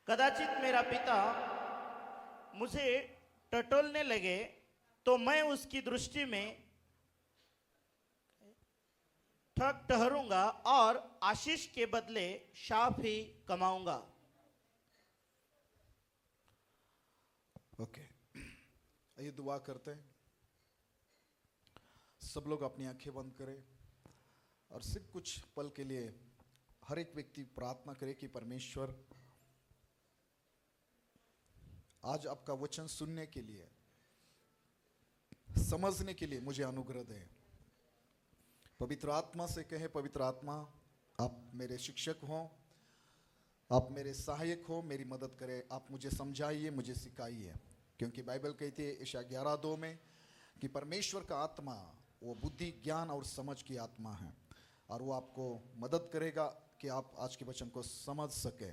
कदाचित मेरा पिता मुझे टटोलने लगे तो मैं उसकी दृष्टि में ठग ठहरूंगा और आशीष के बदले शाप ही कमाऊंगा। ओके, आइए दुआ करते हैं। सब लोग अपनी आंखें बंद करें और सिर्फ कुछ पल के लिए हर एक व्यक्ति प्रार्थना करे कि परमेश्वर आज आपका वचन सुनने के लिए, समझने के लिए मुझे अनुग्रह दें। पवित्र आत्मा से कहे, पवित्र आत्मा आप मेरे शिक्षक हो, आप मेरे सहायक हो, मेरी मदद करें, आप मुझे समझाइए, मुझे सिखाइए। क्योंकि बाइबल कहती है यशायाह 11:2 में कि परमेश्वर का आत्मा वो बुद्धि, ज्ञान और समझ की आत्मा है और वो आपको मदद करेगा कि आप आज के वचन को समझ सके।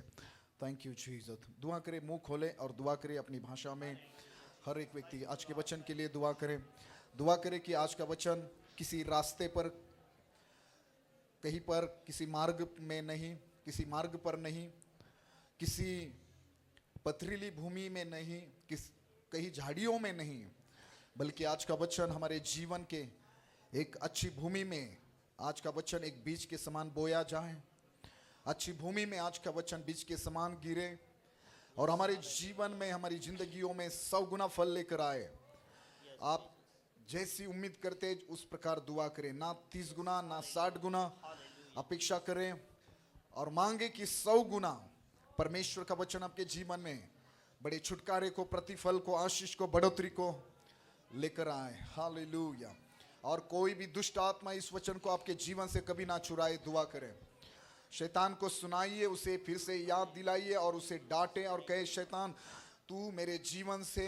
Thank you Jesus. दुआ करें, मुंह खोले और दुआ करें अपनी भाषा में। हर एक व्यक्ति आज के वचन के लिए दुआ करें। दुआ करें कि आज का वचन किसी रास्ते पर, कहीं पर, किसी मार्ग में नहीं, किसी मार्ग पर नहीं, किसी पथरीली भूमि में नहीं, कहीं झाड़ियों में नहीं, बल्कि आज का वचन हमारे जीवन के एक अच्छी भूमि में, आज का वचन एक बीज के समान बोया जाए। अच्छी भूमि में आज का वचन बीज के समान गिरे और हमारे जीवन में, हमारी जिंदगियों में 100 गुना फल लेकर आए। आप जैसी उम्मीद करते उस प्रकार दुआ करें, ना 30 गुना ना 60 गुना अपेक्षा करें और मांगे कि 100 गुना परमेश्वर का वचन आपके जीवन में बड़े छुटकारे को, प्रतिफल को, आशीष को, बढ़ोतरी को लेकर आए। हालेलुया। और कोई भी दुष्ट आत्मा इस वचन को आपके जीवन से कभी ना चुराए। दुआ करें, शैतान को सुनाइए, उसे फिर से याद दिलाइए और उसे डांटे और कहे, शैतान तू मेरे जीवन से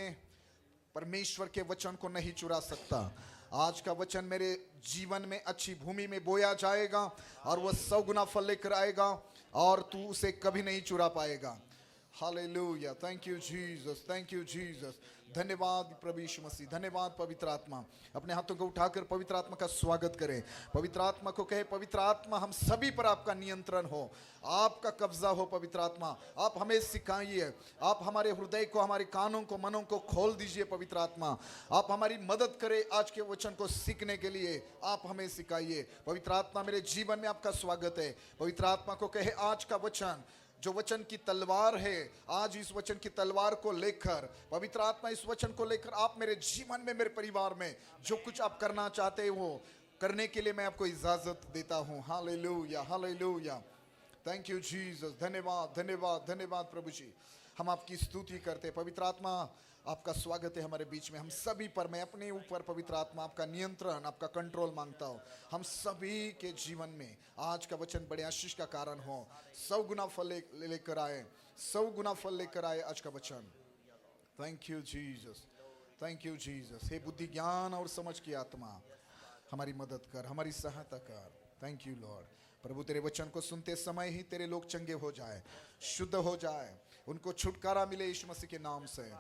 परमेश्वर के वचन को नहीं चुरा सकता। आज का वचन मेरे जीवन में अच्छी भूमि में बोया जाएगा और वह 100 गुना फल लेकर आएगा और तू उसे कभी नहीं चुरा पाएगा। Hallelujah. Thank you Jesus, thank you Jesus. धन्यवाद प्रभु यीशु मसीह, धन्यवाद पवित्र आत्मा। अपने हाथों को उठाकर पवित्र आत्मा का स्वागत करें। पवित्र आत्मा को कहे, पवित्र आत्मा हम सभी पर आपका नियंत्रण हो, आपका कब्जा हो। पवित्र आत्मा आप हमें सिखाइए, आप हमारे हृदय को, हमारे कानों को, मनों को खोल दीजिए। पवित्र आत्मा आप हमारी मदद करें आज के वचन को सीखने के लिए, आप हमें सिखाइए। पवित्र आत्मा मेरे जीवन में आपका स्वागत है। पवित्र आत्मा को कहे, आज का वचन जो वचन की तलवार है, आज इस वचन की तलवार को लेकर, पवित्र आत्मा इस वचन को लेकर आप मेरे जीवन में, मेरे परिवार में जो कुछ आप करना चाहते हो करने के लिए मैं आपको इजाजत देता हूं। Hallelujah, hallelujah. Thank you Jesus. धन्यवाद, धन्यवाद, धन्यवाद प्रभु जी। हम आपकी स्तुति करते हैं। पवित्र आत्मा आपका स्वागत है हमारे बीच में। हम सभी पर, मैं अपने ऊपर पवित्र आत्मा आपका नियंत्रण, आपका कंट्रोल मांगता हूँ। हम सभी के जीवन में आज का वचन बड़े आशीष का कारण हो। 100 गुना फल लेकर आए, 100 गुना फल लेकर आए आज का वचन। Thank you Jesus, thank you Jesus. हे बुद्धि, ज्ञान और समझ की आत्मा हमारी मदद कर, हमारी सहायता कर। Thank you Lord. प्रभु तेरे वचन को सुनते समय ही तेरे लोग चंगे हो जाए, शुद्ध हो जाए, उनको छुटकारा मिले यीशु मसीह के नाम से।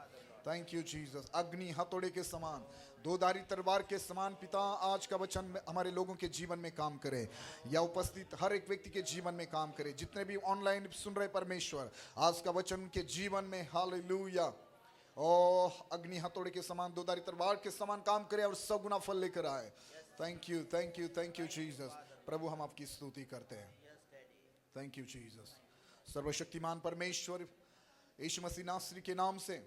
Thank you Jesus. अग्नि हथौड़े के समान, दोधारी तलवार के समान पिता आज का वचन हमारे लोगों के जीवन में काम करे, या उपस्थित हर एक व्यक्ति के जीवन में काम करे। जितने भी ऑनलाइन सुन रहे परमेश्वर, आज का वचन उनके जीवन में, हालेलुया, ओ अग्नि हथौड़े के समान, दोधारी तलवार के समान काम करे और 100 गुना फल लेकर आए। Thank you, thank you, thank you Jesus. प्रभु हम आपकी स्तुति करते हैं। Thank you Jesus. सर्वशक्तिमान परमेश्वर यीशु मसीह नासरी के नाम से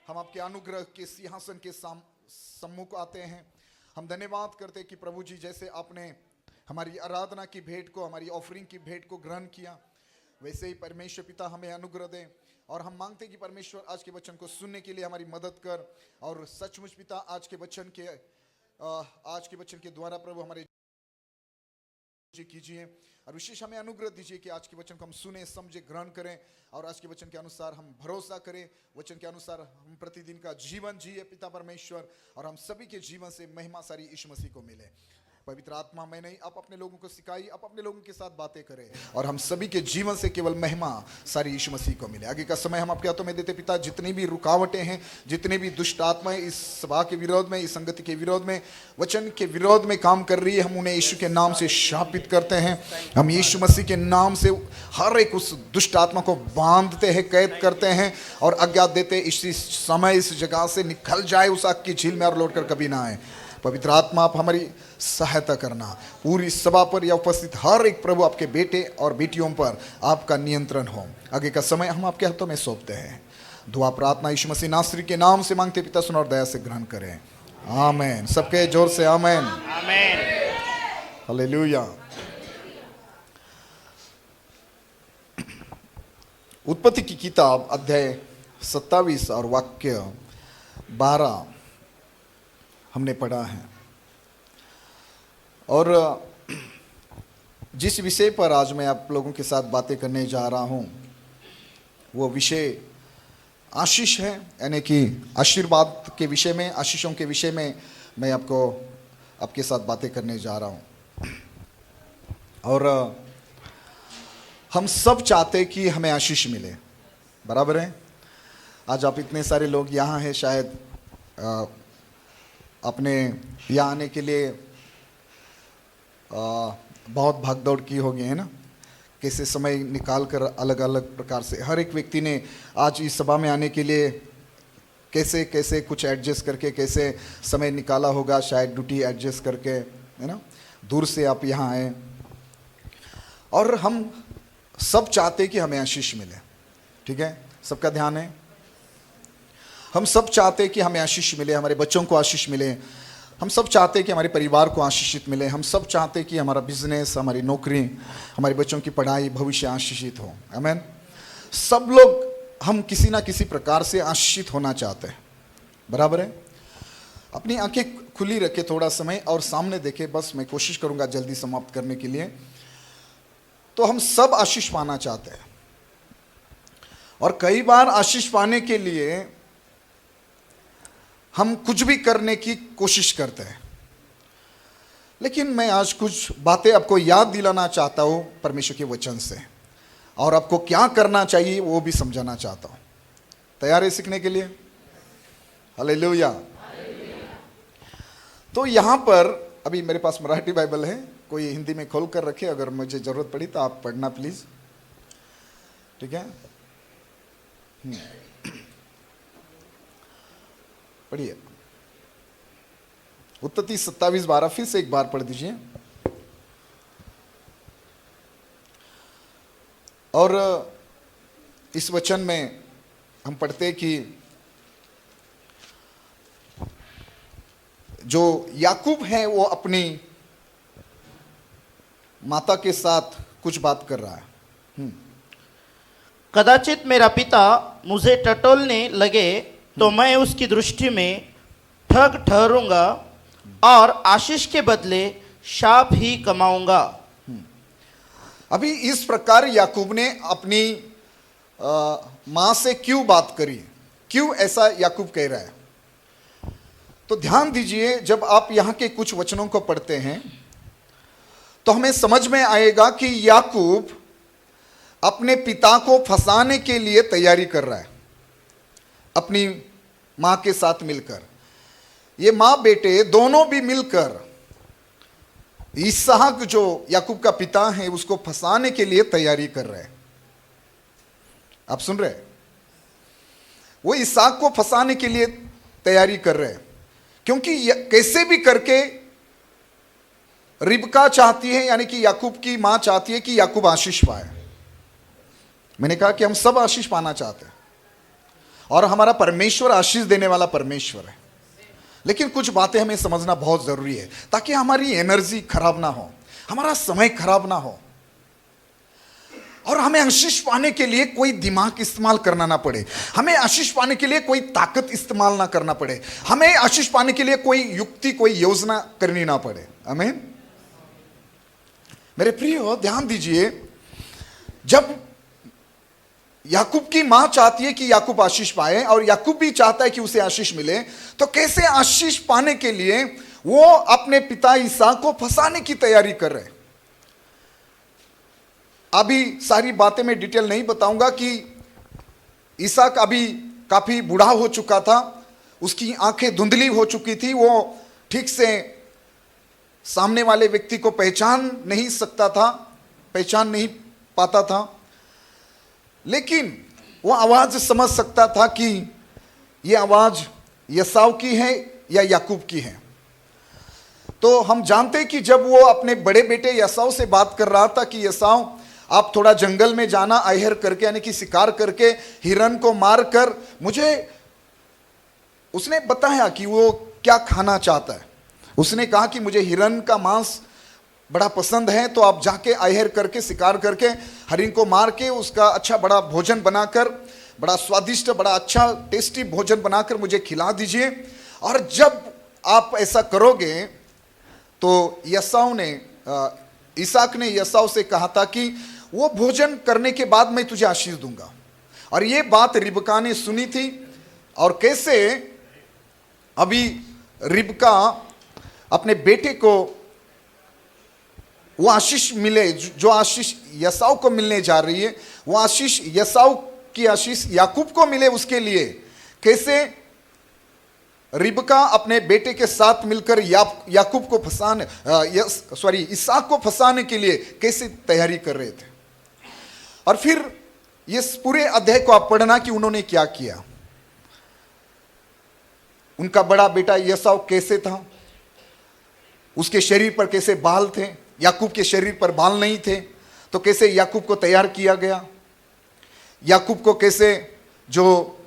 हम आपके अनुग्रह के सिंहासन के सम्मुख आते हैं। हम धन्यवाद करते हैं कि प्रभु जी, जैसे आपने हमारी आराधना की भेंट को, हमारी ऑफरिंग की भेंट को ग्रहण किया, वैसे ही परमेश्वर पिता हमें अनुग्रह दें। और हम मांगते हैं कि परमेश्वर आज के वचन को सुनने के लिए हमारी मदद कर, और सचमुच पिता आज के वचन के द्वारा प्रभु हमारे कीजिए और विशेष हमें अनुग्रह दीजिए कि आज के वचन को हम सुने, समझे, ग्रहण करें और आज के वचन के अनुसार हम भरोसा करें, वचन के अनुसार हम प्रतिदिन का जीवन जिए पिता परमेश्वर, और हम सभी के जीवन से महिमा सारी यीशु मसीह को मिले। पवित्र आत्मा मैं नहीं, आप अपने लोगों को सिखाइए, आप अपने लोगों के साथ बातें करें और हम सभी के जीवन से केवल महिमा सारी यीशु मसीह को मिले। आगे का समय हम आपके हाथों में देते पिता, जितनी भी रुकावटें हैं, जितनी भी दुष्ट आत्माएं इस सभा के विरोध में, इस संगति के विरोध में, वचन के विरोध में काम कर रही है, हम उन्हें यीशु के नाम से शापित करते हैं। हम यीशु मसीह के नाम से हर एक उस दुष्ट आत्मा को बांधते हैं, कैद करते हैं और आज्ञा देते इसी समय इस जगह से निकल जाए उस आग की झील में और लौटकर कभी ना आए। पवित्र आत्मा आप हमारी सहायता करना, पूरी सभा पर या उपस्थित हर एक प्रभु आपके बेटे और बेटियों पर आपका नियंत्रण हो। आगे का समय हम आपके हाथों में सौंपते हैं। दुआ प्रार्थना यीशु मसीह नासरी के नाम से मांगते पिता, सुन और दया से ग्रहण करें। आमेन। सबके जोर से आमेन। आमेन। हालेलुया। उत्पत्ति की किताब अध्याय 27 और वाक्य 12 हमने पढ़ा है और जिस विषय पर आज मैं आप लोगों के साथ बातें करने जा रहा हूं वो विषय आशीष है, यानी कि आशीर्वाद के विषय में, आशीषों के विषय में मैं आपके साथ बातें करने जा रहा हूं। और हम सब चाहते कि हमें आशीष मिले, बराबर है। आज आप इतने सारे लोग यहाँ हैं, शायद अपने यहाँ आने के लिए बहुत भागदौड़ की होगी, है ना। कैसे समय निकाल कर अलग अलग प्रकार से हर एक व्यक्ति ने आज इस सभा में आने के लिए कैसे कैसे कुछ एडजस्ट करके कैसे समय निकाला होगा, शायद ड्यूटी एडजस्ट करके, है ना। दूर से आप यहाँ आए और हम सब चाहते कि हमें आशीष मिले, ठीक है। सबका ध्यान है। हम सब चाहते कि हमें आशीष मिले, हमारे बच्चों को आशीष मिले, हम सब चाहते कि हमारे परिवार को आशीषित मिले, हम सब चाहते कि हमारा बिजनेस, हमारी नौकरी, हमारे बच्चों की पढ़ाई, भविष्य आशीषित हो। आमीन। सब लोग हम किसी ना किसी प्रकार से आशीषित होना चाहते हैं, बराबर है। अपनी आंखें खुली रखें थोड़ा समय और सामने देखें, बस मैं कोशिश करूंगा जल्दी समाप्त करने के लिए। तो हम सब आशीष पाना चाहते हैं और कई बार आशीष पाने के लिए हम कुछ भी करने की कोशिश करते हैं, लेकिन मैं आज कुछ बातें आपको याद दिलाना चाहता हूं परमेश्वर के वचन से और आपको क्या करना चाहिए वो भी समझाना चाहता हूं। तैयार है सीखने के लिए? हालेलुया। तो यहां पर अभी मेरे पास मराठी बाइबल है, कोई हिंदी में खोल कर रखे, अगर मुझे जरूरत पड़ी तो आप पढ़ना प्लीज, ठीक है। पढ़िए उत्पत्ति 27:12 फिर से एक बार पढ़ दीजिए। और इस वचन में हम पढ़ते हैं कि जो याकूब है वो अपनी माता के साथ कुछ बात कर रहा है। कदाचित मेरा पिता मुझे टटोलने लगे तो मैं उसकी दृष्टि में ठग ठहरूंगा और आशीष के बदले शाप ही कमाऊंगा। अभी इस प्रकार याकूब ने अपनी मां से क्यों बात करी, क्यों ऐसा याकूब कह रहा है? तो ध्यान दीजिए, जब आप यहां के कुछ वचनों को पढ़ते हैं तो हमें समझ में आएगा कि याकूब अपने पिता को फंसाने के लिए तैयारी कर रहा है अपनी मां के साथ मिलकर। ये मां बेटे दोनों भी मिलकर इसहाक जो याकूब का पिता है उसको फंसाने के लिए तैयारी कर रहे हैं। आप सुन रहे हैं? वो इसहाक को फंसाने के लिए तैयारी कर रहे हैं, क्योंकि कैसे भी करके रिबका चाहती है, यानी कि याकूब की मां चाहती है कि याकूब आशीष पाए। मैंने कहा कि हम सब आशीष पाना चाहते हैं और हमारा परमेश्वर आशीष देने वाला परमेश्वर है, लेकिन कुछ बातें हमें समझना बहुत जरूरी है ताकि हमारी एनर्जी खराब ना हो, हमारा समय खराब ना हो और हमें आशीष पाने के लिए कोई दिमाग इस्तेमाल करना ना पड़े, हमें आशीष पाने के लिए कोई ताकत इस्तेमाल ना करना पड़े, हमें आशीष पाने के लिए कोई युक्ति, कोई योजना करनी ना पड़े। आमीन। मेरे प्रियो ध्यान दीजिए, जब याकूब की मां चाहती है कि याकूब आशीष पाए और याकूब भी चाहता है कि उसे आशीष मिले, तो कैसे आशीष पाने के लिए वो अपने पिता ईसा को फंसाने की तैयारी कर रहे हैं। अभी सारी बातें मैं डिटेल नहीं बताऊंगा कि ईसाक अभी काफी बूढ़ा हो चुका था, उसकी आंखें धुंधली हो चुकी थी, वो ठीक से सामने वाले व्यक्ति को पहचान नहीं सकता था, पहचान नहीं पाता था, लेकिन वो आवाज समझ सकता था कि ये आवाज यसाव की है या याकूब की है। तो हम जानते हैं कि जब वो अपने बड़े बेटे यसाव से बात कर रहा था कि यसाव आप थोड़ा जंगल में जाना, आहर करके यानी कि शिकार करके हिरन को मार कर मुझे, उसने बताया कि वो क्या खाना चाहता है। उसने कहा कि मुझे हिरन का मांस बड़ा पसंद है, तो आप जाके आहर करके शिकार करके हरिन को मार के उसका अच्छा बड़ा भोजन बनाकर, बड़ा स्वादिष्ट बड़ा अच्छा टेस्टी भोजन बनाकर मुझे खिला दीजिए। और जब आप ऐसा करोगे तो यसाव ने, ईसाक ने यसाव से कहा था कि वो भोजन करने के बाद मैं तुझे आशीष दूंगा। और ये बात रिबका ने सुनी थी, और कैसे अभी रिबका अपने बेटे को वो आशीष मिले, जो आशीष यसाव को मिलने जा रही है, वो आशीष यसाव की आशीष याकूब को मिले, उसके लिए कैसे रिबका अपने बेटे के साथ मिलकर याकूब को फंसाने, इसहाक को फंसाने के लिए कैसे तैयारी कर रहे थे। और फिर इस पूरे अध्याय को आप पढ़ना कि उन्होंने क्या किया। उनका बड़ा बेटा यसाव कैसे था, उसके शरीर पर कैसे बाल थे, याकूब के शरीर पर बाल नहीं थे, तो कैसे याकूब को तैयार किया गया। याकूब को कैसे जो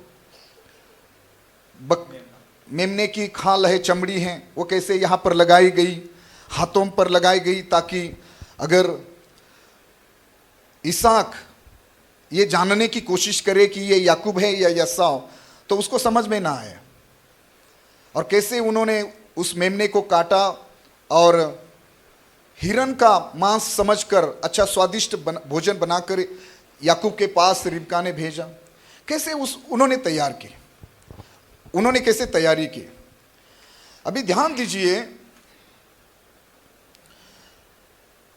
मेमने की खाल है, चमड़ी है, वो कैसे यहां पर लगाई गई, हाथों पर लगाई गई, ताकि अगर इसहाक ये जानने की कोशिश करे कि ये याकूब है या यसाव, तो उसको समझ में ना आए। और कैसे उन्होंने उस मेमने को काटा और हिरन का मांस समझकर अच्छा स्वादिष्ट भोजन बनाकर याकूब के पास रिबका ने भेजा। कैसे उन्होंने तैयार की, उन्होंने कैसे तैयारी की। अभी ध्यान दीजिए,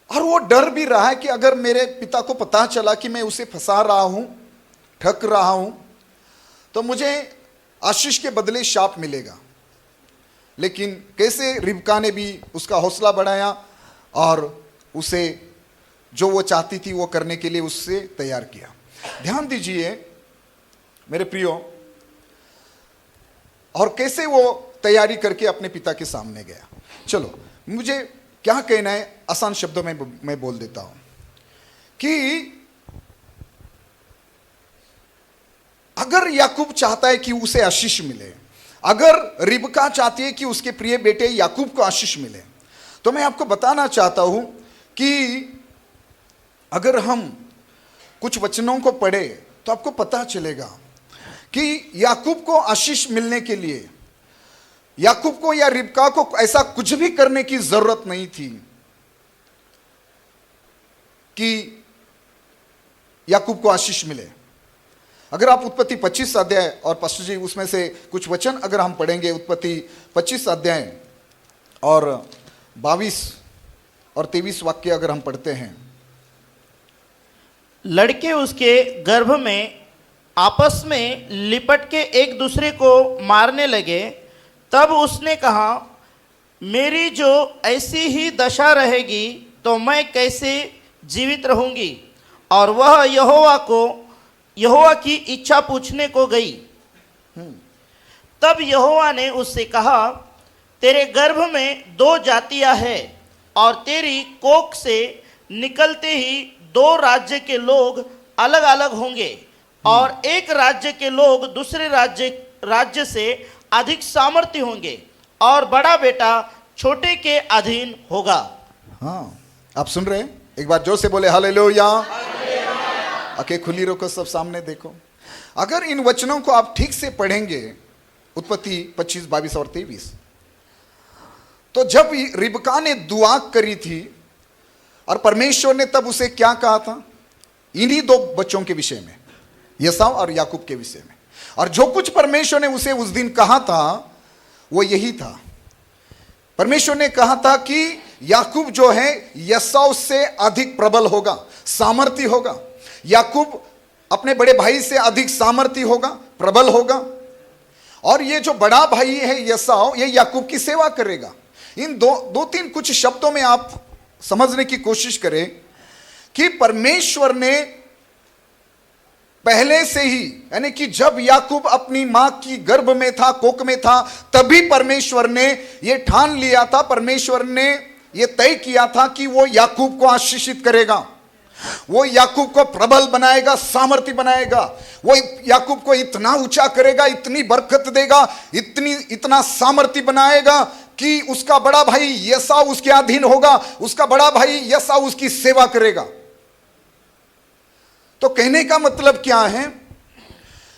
और वो डर भी रहा है कि अगर मेरे पिता को पता चला कि मैं उसे फंसा रहा हूं, ठग रहा हूं, तो मुझे आशीष के बदले शाप मिलेगा। लेकिन कैसे रिबका ने भी उसका हौसला बढ़ाया और उसे जो वो चाहती थी वो करने के लिए उससे तैयार किया। ध्यान दीजिए मेरे प्रियो, और कैसे वो तैयारी करके अपने पिता के सामने गया। चलो, मुझे क्या कहना है, आसान शब्दों में मैं बोल देता हूं कि अगर याकूब चाहता है कि उसे आशीष मिले, अगर रिबका चाहती है कि उसके प्रिय बेटे याकूब को आशीष मिले, तो मैं आपको बताना चाहता हूं कि अगर हम कुछ वचनों को पढ़े तो आपको पता चलेगा कि याकूब को आशीष मिलने के लिए याकूब को या रिबका को ऐसा कुछ भी करने की जरूरत नहीं थी कि याकूब को आशीष मिले। अगर आप उत्पत्ति 25 अध्याय और पास्टर जी उसमें से कुछ वचन अगर हम पढ़ेंगे, उत्पत्ति 25 अध्याय और 22 और 23 वाक्य अगर हम पढ़ते हैं। लड़के उसके गर्भ में आपस में लिपट के एक दूसरे को मारने लगे। तब उसने कहा, मेरी जो ऐसी ही दशा रहेगी तो मैं कैसे जीवित रहूंगी। और वह यहोवा की इच्छा पूछने को गई। तब यहोवा ने उससे कहा, तेरे गर्भ में 2 जातियां हैं और तेरी कोख से निकलते ही 2 राज्य के लोग अलग अलग होंगे और एक राज्य के लोग दूसरे राज्य से अधिक सामर्थ्य होंगे और बड़ा बेटा छोटे के अधीन होगा। हाँ, आप सुन रहे हैं? एक बार जोर से बोले हालेलुया। आंखें खुली रखो, सब सामने देखो। अगर इन वचनों को आप ठीक से पढ़ेंगे, उत्पत्ति 25, 22 और 23, तो जब रिबका ने दुआ करी थी और परमेश्वर ने तब उसे क्या कहा था, इन्हीं 2 बच्चों के विषय में, एसाव और याकूब के विषय में। और जो कुछ परमेश्वर ने उसे उस दिन कहा था वो यही था। परमेश्वर ने कहा था कि याकूब जो है यसौ से अधिक प्रबल होगा, सामर्थी होगा। याकूब अपने बड़े भाई से अधिक सामर्थी होगा, प्रबल होगा। और ये जो बड़ा भाई है यसौ, ये याकूब की सेवा करेगा। इन दो तीन कुछ शब्दों में आप समझने की कोशिश करें कि परमेश्वर ने पहले से ही, यानी कि जब याकूब अपनी मां की गर्भ में था, कोख में था, तभी परमेश्वर ने यह ठान लिया था, परमेश्वर ने यह तय किया था कि वो याकूब को आशीषित करेगा, वो याकूब को प्रबल बनाएगा, सामर्थी बनाएगा, वो याकूब को इतना ऊंचा करेगा, इतनी बरकत देगा, इतना सामर्थी बनाएगा कि उसका बड़ा भाई यसौ उसके अधीन होगा, उसका बड़ा भाई यसौ उसकी सेवा करेगा। तो कहने का मतलब क्या है,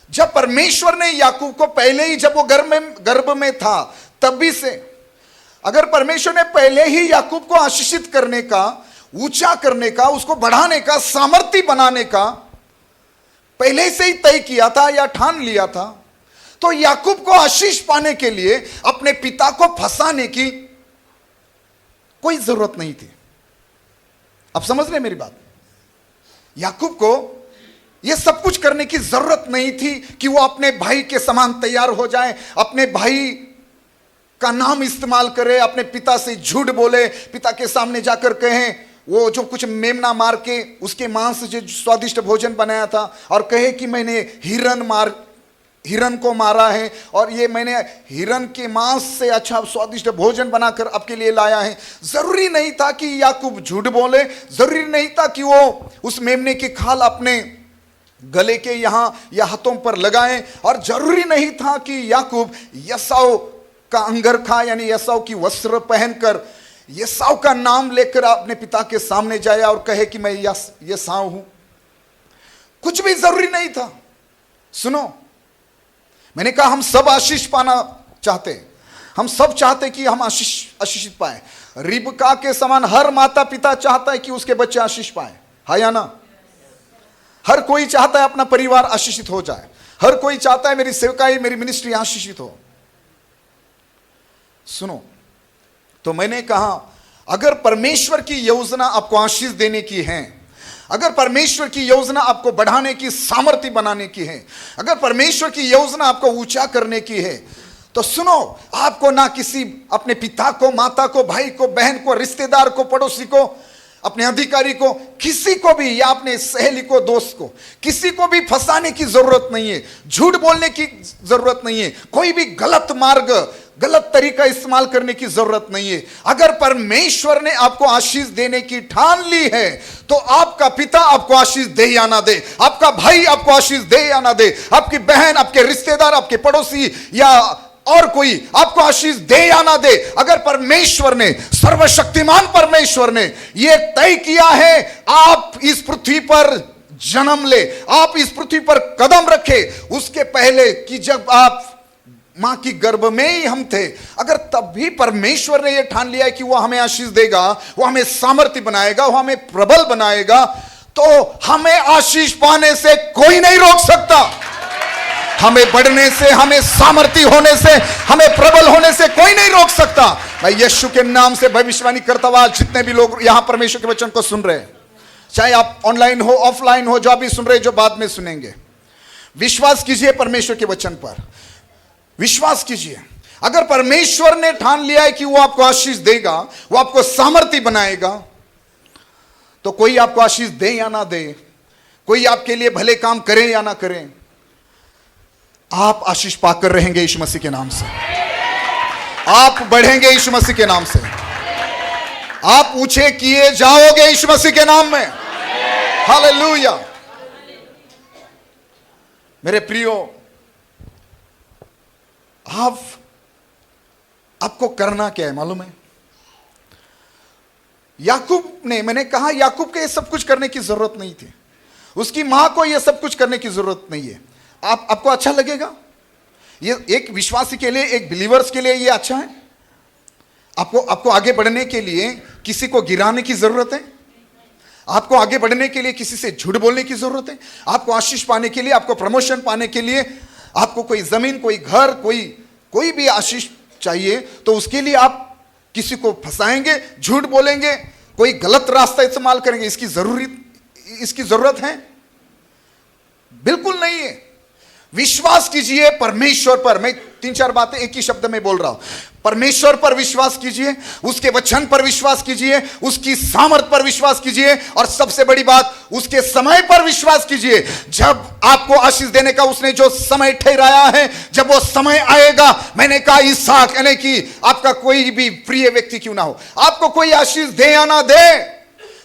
जब परमेश्वर ने याकूब को पहले ही, जब वो गर्भ में था तभी से, अगर परमेश्वर ने पहले ही याकूब को आशीषित करने का, ऊंचा करने का, उसको बढ़ाने का, सामर्थी बनाने का पहले से ही तय किया था या ठान लिया था, तो याकूब को आशीष पाने के लिए अपने पिता को फंसाने की कोई जरूरत नहीं थी। आप समझ रहे मेरी बात? याकूब को यह सब कुछ करने की जरूरत नहीं थी कि वो अपने भाई के समान तैयार हो जाए, अपने भाई का नाम इस्तेमाल करे, अपने पिता से झूठ बोले, पिता के सामने जाकर कहें वो जो कुछ मेमना मार के उसके मांस से स्वादिष्ट भोजन बनाया था, और कहे कि मैंने हिरन को मारा है और ये मैंने हिरन के मांस से अच्छा स्वादिष्ट भोजन बनाकर आपके लिए लाया है। जरूरी नहीं था कि याकूब झूठ बोले, जरूरी नहीं था कि वो उस मेमने की खाल अपने गले के यहां या हाथों पर लगाएं, और जरूरी नहीं था कि याकूब यसौ का अंगरखा यानी यसौ की वस्त्र पहनकर यसौ का नाम लेकर अपने पिता के सामने जाए और कहे कि मैं यसौ हूं। कुछ भी जरूरी नहीं था। सुनो, मैंने कहा हम सब आशीष पाना चाहते हैं, हम सब चाहते कि हम आशीषित पाए। रिबका के समान हर माता पिता चाहता है कि उसके बच्चे आशीष पाए, हाँ या ना? हर कोई चाहता है अपना परिवार आशीषित हो जाए, हर कोई चाहता है मेरी सेवकाई, मेरी मिनिस्ट्री आशीषित हो। सुनो, तो मैंने कहा अगर परमेश्वर की योजना आपको आशीष देने की है, अगर परमेश्वर की योजना आपको बढ़ाने की, सामर्थ्य बनाने की है, अगर परमेश्वर की योजना आपको ऊंचा करने की है, तो सुनो, आपको ना किसी अपने पिता को, माता को, भाई को, बहन को, रिश्तेदार को, पड़ोसी को, अपने अधिकारी को, किसी को भी, या अपने सहेली को, दोस्त को, किसी को भी फंसाने की जरूरत नहीं है, झूठ बोलने की जरूरत नहीं है, कोई भी गलत मार्ग, गलत तरीका इस्तेमाल करने की जरूरत नहीं है। अगर परमेश्वर ने आपको आशीष देने की ठान ली है, तो आपका पिता आपको आशीष दे या ना दे, आपका भाई आपको आशीष दे या ना दे, आपकी बहन, आपके रिश्तेदार, आपके पड़ोसी या और कोई आपको आशीष दे या ना दे, अगर परमेश्वर ने, सर्वशक्तिमान परमेश्वर ने यह तय किया है आप इस पृथ्वी पर जन्म ले, आप इस पृथ्वी पर कदम रखे, उसके पहले कि जब आप मां की गर्भ में ही हम थे, अगर तब भी परमेश्वर ने यह ठान लिया है कि वो हमें आशीष देगा, वो हमें सामर्थ्य बनाएगा, वो हमें प्रबल बनाएगा, तो हमें आशीष पाने से कोई नहीं रोक सकता। हमें बढ़ने से, हमें सामर्थ्य होने से, हमें प्रबल होने से कोई नहीं रोक सकता। मैं यीशु के नाम से भविष्यवाणी करता हुआ, जितने भी लोग यहां परमेश्वर के वचन को सुन रहे हैं, चाहे आप ऑनलाइन हो, ऑफलाइन हो, जो अभी सुन रहे, जो बाद में सुनेंगे, विश्वास कीजिए परमेश्वर के वचन पर, विश्वास कीजिए। अगर परमेश्वर ने ठान लिया है कि वो आपको आशीष देगा, वो आपको सामर्थ्य बनाएगा, तो कोई आपको आशीष दे या ना दे, कोई आपके लिए भले काम करे या ना करे, आप आशीष पाकर रहेंगे यीशु मसीह के नाम से। आप बढ़ेंगे यीशु मसीह के नाम से, आप ऊंचे किए जाओगे यीशु मसीह के नाम में। हालेलुया। मेरे प्रियो, आपको करना क्या है मालूम है? याकूब ने, मैंने कहा याकूब के ये सब कुछ करने की जरूरत नहीं थी, उसकी मां को ये सब कुछ करने की जरूरत नहीं है। आपको अच्छा लगेगा? ये एक विश्वासी के लिए, एक बिलीवर्स के लिए ये अच्छा है? आपको आगे बढ़ने के लिए किसी को गिराने की जरूरत है? आपको आगे बढ़ने के लिए किसी से झूठ बोलने की जरूरत है? आपको आशीष पाने के लिए, आपको प्रमोशन पाने के लिए, आपको कोई जमीन, कोई घर, कोई भी आशीष चाहिए, तो उसके लिए आप किसी को फंसाएंगे, झूठ बोलेंगे, कोई गलत रास्ता इस्तेमाल करेंगे। इसकी जरूरत है? बिल्कुल नहीं है। विश्वास कीजिए परमेश्वर पर। मैं 3-4 बातें एक ही शब्द में बोल रहा हूं। परमेश्वर पर विश्वास कीजिए, उसके वचन पर विश्वास कीजिए, उसकी सामर्थ पर विश्वास कीजिए, और सबसे बड़ी बात, उसके समय पर विश्वास कीजिए। जब आपको आशीष देने का उसने जो समय ठहराया है, जब वो समय आएगा, मैंने कहा इसहाक यानी कि आपका कोई भी प्रिय व्यक्ति क्यों ना हो, आपको कोई आशीष दे या ना दे,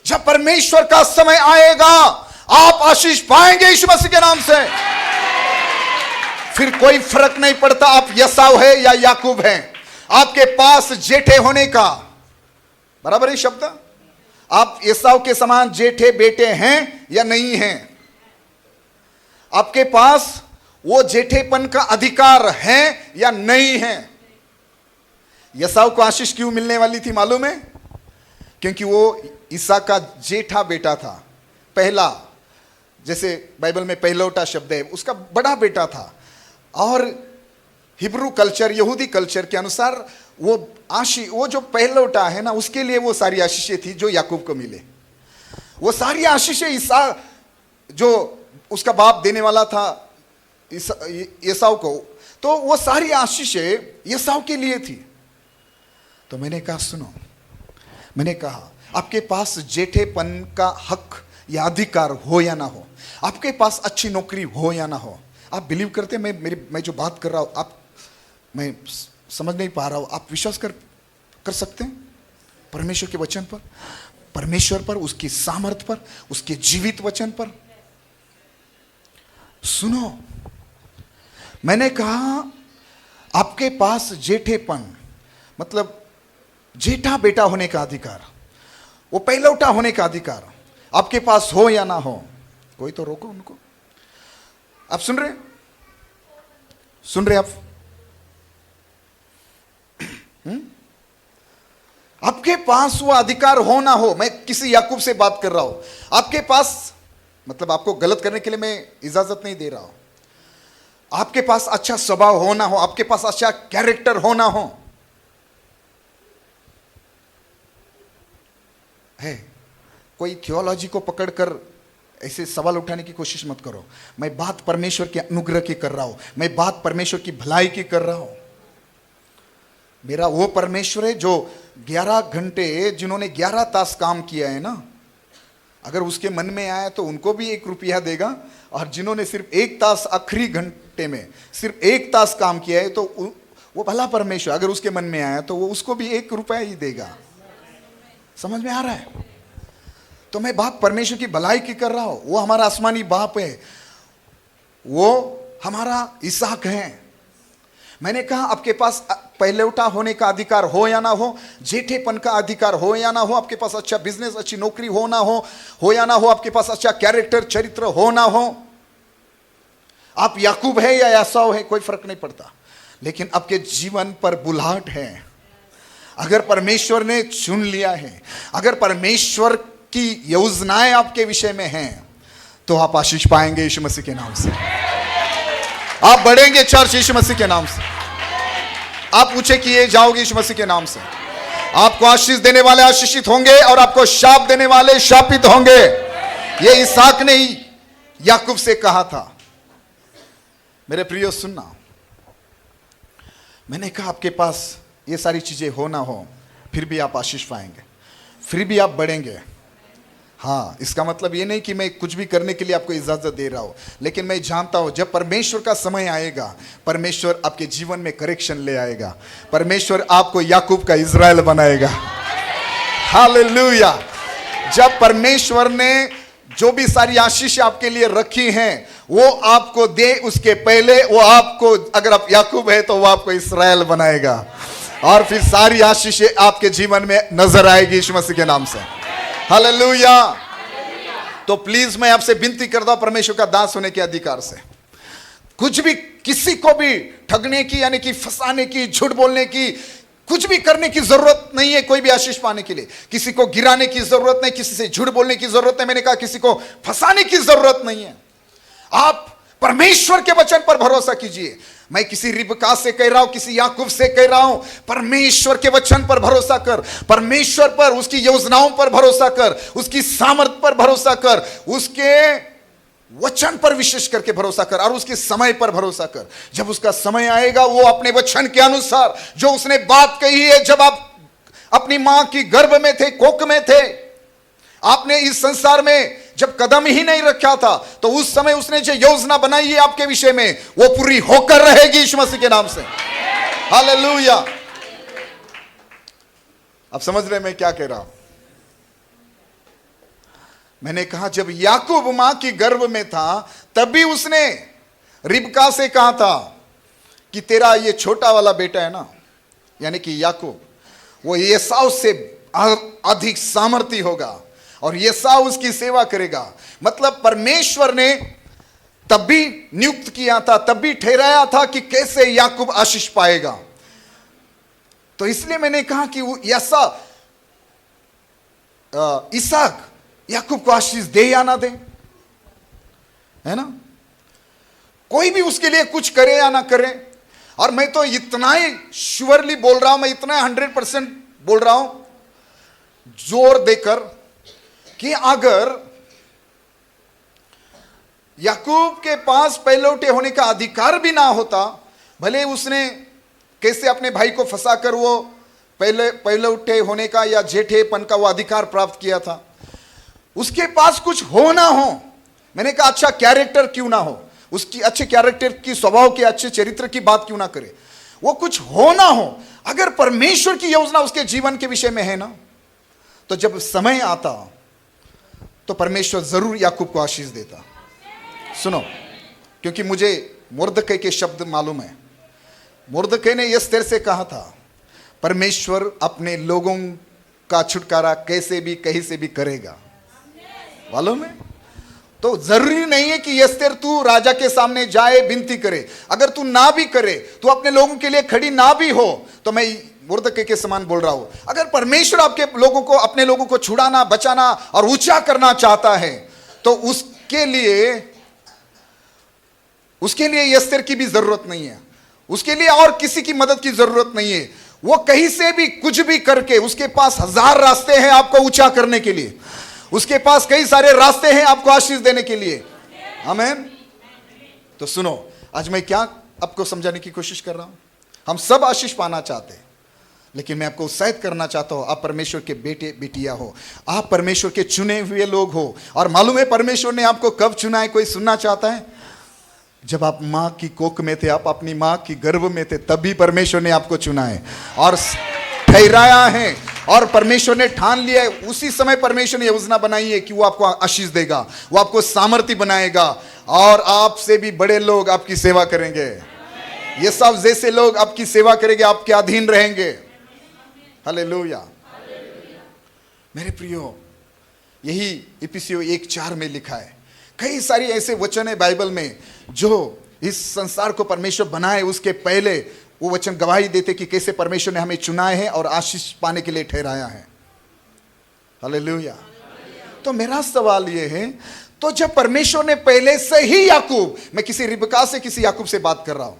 जब परमेश्वर का समय आएगा आप आशीष पाएंगे यीशु मसीह के नाम से। फिर कोई फर्क नहीं पड़ता आप यसाव है या याकूब है, आपके पास जेठे होने का, बराबर है शब्द, आप एसाव के समान जेठे बेटे हैं या नहीं हैं, आपके पास वो जेठेपन का अधिकार है या नहीं है। एसाव को आशीष क्यों मिलने वाली थी मालूम है? क्योंकि वो इसहाक का जेठा बेटा था, पहला, जैसे बाइबल में पहलौटा शब्द है, उसका बड़ा बेटा था। और हिब्रू कल्चर, यहूदी कल्चर के अनुसार वो जो पहलौटा है ना, उसके लिए वो सारी आशीषें थी जो याकूब को मिले। वो सारी आशीषें जो उसका बाप देने वाला था एसाव को, तो वो सारी आशीषें एसाव के लिए थी। तो मैंने कहा सुनो, मैंने कहा आपके पास जेठेपन का हक या अधिकार हो या ना हो, आपके पास अच्छी नौकरी हो या ना हो, आप बिलीव करते? मैं जो बात कर रहा हूं, मैं समझ नहीं पा रहा हूं, आप विश्वास कर सकते हैं परमेश्वर के वचन पर, परमेश्वर पर, उसकी सामर्थ पर, उसके जीवित वचन पर? सुनो, मैंने कहा आपके पास जेठेपन मतलब जेठा बेटा होने का अधिकार, वो पहलौटा होने का अधिकार आपके पास हो या ना हो। कोई तो रोको उनको। आप सुन रहे आप? आपके पास वो अधिकार हो ना हो, मैं किसी याकूब से बात कर रहा हूं, आपके पास, मतलब आपको गलत करने के लिए मैं इजाजत नहीं दे रहा हूं, आपके पास अच्छा स्वभाव हो ना हो, आपके पास अच्छा कैरेक्टर हो ना हो, है। कोई थियोलॉजी को पकड़कर ऐसे सवाल उठाने की कोशिश मत करो। मैं बात परमेश्वर के अनुग्रह की कर रहा हूं, मैं बात परमेश्वर की भलाई की कर रहा हूं। मेरा वो परमेश्वर है जो 11 घंटे, जिन्होंने 11 तास काम किया है ना, अगर उसके मन में आया तो उनको भी 1 रुपया देगा, और जिन्होंने सिर्फ 1 तास आखिरी घंटे में सिर्फ 1 तास काम किया है, तो वो भला परमेश्वर अगर उसके मन में आया तो वो उसको भी 1 रुपया ही देगा। समझ में आ रहा है? तो मैं बात परमेश्वर की भलाई की कर रहा हूं। वो हमारा आसमानी बाप है, वो हमारा इसहाक है। मैंने कहा आपके पास पहलौटा होने का अधिकार हो या ना हो, जेठेपन का अधिकार हो या ना हो, आपके पास अच्छा बिजनेस, अच्छी नौकरी हो या ना हो, आपके पास अच्छा कैरेक्टर, चरित्र हो ना हो, आप याकूब है या एसाव है, कोई फर्क नहीं पड़ता, लेकिन आपके जीवन पर बुलाहट है। अगर परमेश्वर ने चुन लिया है, अगर परमेश्वर की योजनाएं आपके विषय में हैं, तो आप आशीष पाएंगे यीशु मसीह के नाम से। आप बढ़ेंगे चर्च यीशु मसीह के नाम से, आप ऊंचे किए जाओगे यीशु मसीह के नाम से। आपको आशीष देने वाले आशीषित होंगे और आपको शाप देने वाले शापित होंगे। ये इसहाक ने ही याकूब से कहा था। मेरे प्रियो सुनना, मैंने कहा आपके पास ये सारी चीजें हो ना हो, फिर भी आप आशीष पाएंगे, फिर भी आप बढ़ेंगे। हाँ, इसका मतलब ये नहीं कि मैं कुछ भी करने के लिए आपको इजाजत दे रहा हूं, लेकिन मैं जानता हूं जब परमेश्वर का समय आएगा, परमेश्वर आपके जीवन में करेक्शन ले आएगा। परमेश्वर आपको याकूब का इज़राइल बनाएगा। हालेलुया। जब परमेश्वर ने जो भी सारी आशीष आपके लिए रखी हैं, वो आपको दे उसके पहले वो आपको, अगर आप याकूब है तो वो आपको इज़राइल बनाएगा, और फिर सारी आशीषें आपके जीवन में नजर आएगी यीशु मसीह के नाम से। हालेलुया। तो प्लीज मैं आपसे विनती करता हूं, परमेश्वर का दास होने के अधिकार से कुछ भी, किसी को भी ठगने की, यानी कि फंसाने की, झूठ बोलने की, कुछ भी करने की जरूरत नहीं है। कोई भी आशीष पाने के लिए किसी को गिराने की जरूरत नहीं, किसी से झूठ बोलने की जरूरत नहीं, मैंने कहा किसी को फंसाने की जरूरत नहीं है। आप परमेश्वर के वचन पर भरोसा कीजिए। मैं किसी रिबका से कह रहा हूं, किसी याकूब से कह रहा हूं, परमेश्वर के वचन पर भरोसा कर, परमेश्वर पर, उसकी योजनाओं पर भरोसा कर, उसकी सामर्थ पर भरोसा कर, उसके वचन पर विशेष करके भरोसा कर और उसके समय पर भरोसा कर। जब उसका समय आएगा, वो अपने वचन के अनुसार जो उसने बात कही है, जब आप अपनी मां की गर्भ में थे, कोख में थे, आपने इस संसार में जब कदम ही नहीं रखा था, तो उस समय उसने जो योजना बनाई है आपके विषय में, वो पूरी होकर रहेगी यीशु मसीह के नाम से। हालेलुया। अब समझ रहे मैं क्या कह रहा हूं? मैंने कहा जब याकूब मां की गर्भ में था, तब भी उसने रिबका से कहा था कि तेरा ये छोटा वाला बेटा है ना, यानी कि याकूब, वो एसाव से अधिक सामर्थी होगा और एसाव उसकी सेवा करेगा। मतलब परमेश्वर ने तब भी नियुक्त किया था, तब भी ठहराया था कि कैसे याकूब आशीष पाएगा। तो इसलिए मैंने कहा कि वो इसहाक याकूब को आशीष दे या ना दे, है ना, कोई भी उसके लिए कुछ करे या ना करे। और मैं तो इतना ही श्योरली बोल रहा हूं, मैं इतना 100% बोल रहा हूं जोर देकर कि अगर याकूब के पास पहलौठे होने का अधिकार भी ना होता, भले उसने कैसे अपने भाई को फंसाकर वो पहलौठे होने का या जेठेपन का वो अधिकार प्राप्त किया था, उसके पास कुछ हो ना हो, मैंने कहा अच्छा कैरेक्टर क्यों ना हो, उसकी अच्छे कैरेक्टर की, स्वभाव के अच्छे चरित्र की बात क्यों ना करे, वो कुछ हो ना हो, अगर परमेश्वर की योजना उसके जीवन के विषय में है ना, तो जब समय आता तो परमेश्वर जरूर याकूब को आशीष देता। सुनो, क्योंकि मुझे मुर्दकै के शब्द मालूम है। मुर्दकै ने एस्तेर से कहा था, परमेश्वर अपने लोगों का छुटकारा कैसे भी कहीं से भी करेगा, मालूम है। तो जरूरी नहीं है कि एस्तेर तू राजा के सामने जाए, विनती करे, अगर तू ना भी करे, तू अपने लोगों के लिए खड़ी ना भी हो, तो मैं मुर्दकै के समान बोल रहा हूं, अगर परमेश्वर आपके लोगों को, अपने लोगों को छुड़ाना, बचाना और ऊंचा करना चाहता है, तो उसके लिए एस्तेर की भी जरूरत नहीं है, उसके लिए और किसी की मदद की जरूरत नहीं है। वो कहीं से भी कुछ भी करके, उसके पास 1000 रास्ते हैं आपको ऊंचा करने के लिए, उसके पास कई सारे रास्ते हैं आपको आशीष देने के लिए। आमीन। तो सुनो, आज मैं क्या आपको समझाने की कोशिश कर रहा हूं, हम सब आशीष पाना चाहते हैं, लेकिन मैं आपको उत्साहित करना चाहता हूं, आप परमेश्वर के बेटे बेटिया हो, आप परमेश्वर के चुने हुए लोग हो। और मालूम है परमेश्वर ने आपको कब चुना है? कोई सुनना चाहता है? जब आप मां की कोख में थे, आप अपनी मां की गर्भ में थे, तभी परमेश्वर ने आपको चुना है और ठहराया है, और परमेश्वर ने ठान लिया है। उसी समय परमेश्वर ने योजना बनाई है कि वो आपको आशीष देगा, वो आपको सामर्थ्य बनाएगा, और आपसे भी बड़े लोग आपकी सेवा करेंगे। ये सब जैसे लोग आपकी सेवा करेंगे, आपके अधीन रहेंगे। हालेलुया। मेरे प्रियो, यही इफिसियों 1:4 में लिखा है। कई सारी ऐसे वचन है बाइबल में जो इस संसार को परमेश्वर बनाए उसके पहले वो वचन गवाही देते कि कैसे परमेश्वर ने हमें चुना है और आशीष पाने के लिए ठहराया है। हालेलुया। तो मेरा सवाल ये है, तो जब परमेश्वर ने पहले से ही याकूब, मैं किसी रिबका से, किसी याकूब से बात कर रहा हूं,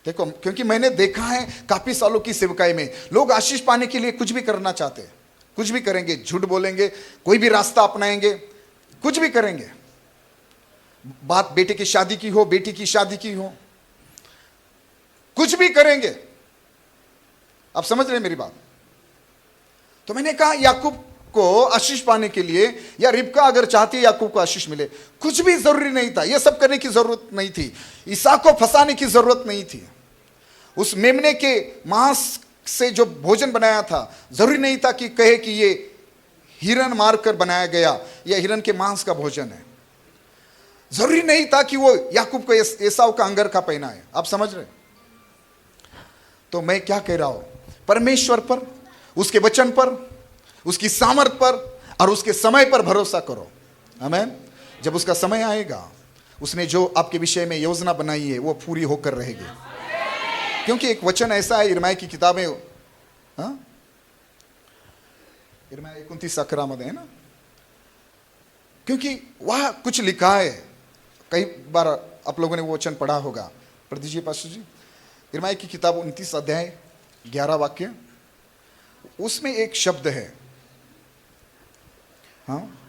देखो, क्योंकि मैंने देखा है काफी सालों की सेवकाई में लोग आशीष पाने के लिए कुछ भी करना चाहते हैं, कुछ भी करेंगे, झूठ बोलेंगे, कोई भी रास्ता अपनाएंगे, कुछ भी करेंगे। बात बेटे की शादी की हो, बेटी की शादी की हो, कुछ भी करेंगे। आप समझ रहे हैं मेरी बात? तो मैंने कहा याकूब को आशीष पाने के लिए, या रिबका अगर चाहती है याकूब को आशीष मिले, कुछ भी जरूरी नहीं था, यह सब करने की जरूरत नहीं थी, इसहाक को फंसाने की जरूरत नहीं थी, उस मेमने के मांस से जो भोजन बनाया था, जरूरी नहीं था कि कहे कि ये हिरन मारकर बनाया गया या हिरन के मांस का भोजन है। जरूरी नहीं था कि वो याकूब को एसाव का अंगर का पहना है। आप समझ रहे? तो मैं क्या कह रहा हूं, परमेश्वर पर, उसके वचन पर, उसकी सामर्थ पर और उसके समय पर भरोसा करो। आमीन। जब उसका समय आएगा, उसने जो आपके विषय में योजना बनाई है वो पूरी होकर रहेगी। क्योंकि एक वचन ऐसा है यिर्मयाह की किताब में, यिर्मयाह 29:11 है ना, क्योंकि वह कुछ लिखा है, कई बार आप लोगों ने वो वचन पढ़ा होगा, पढ़ दीजिए पास्टर जी। यिर्मयाह की किताब 29 अध्याय 11 वाक्य, उसमें एक शब्द है, हाँ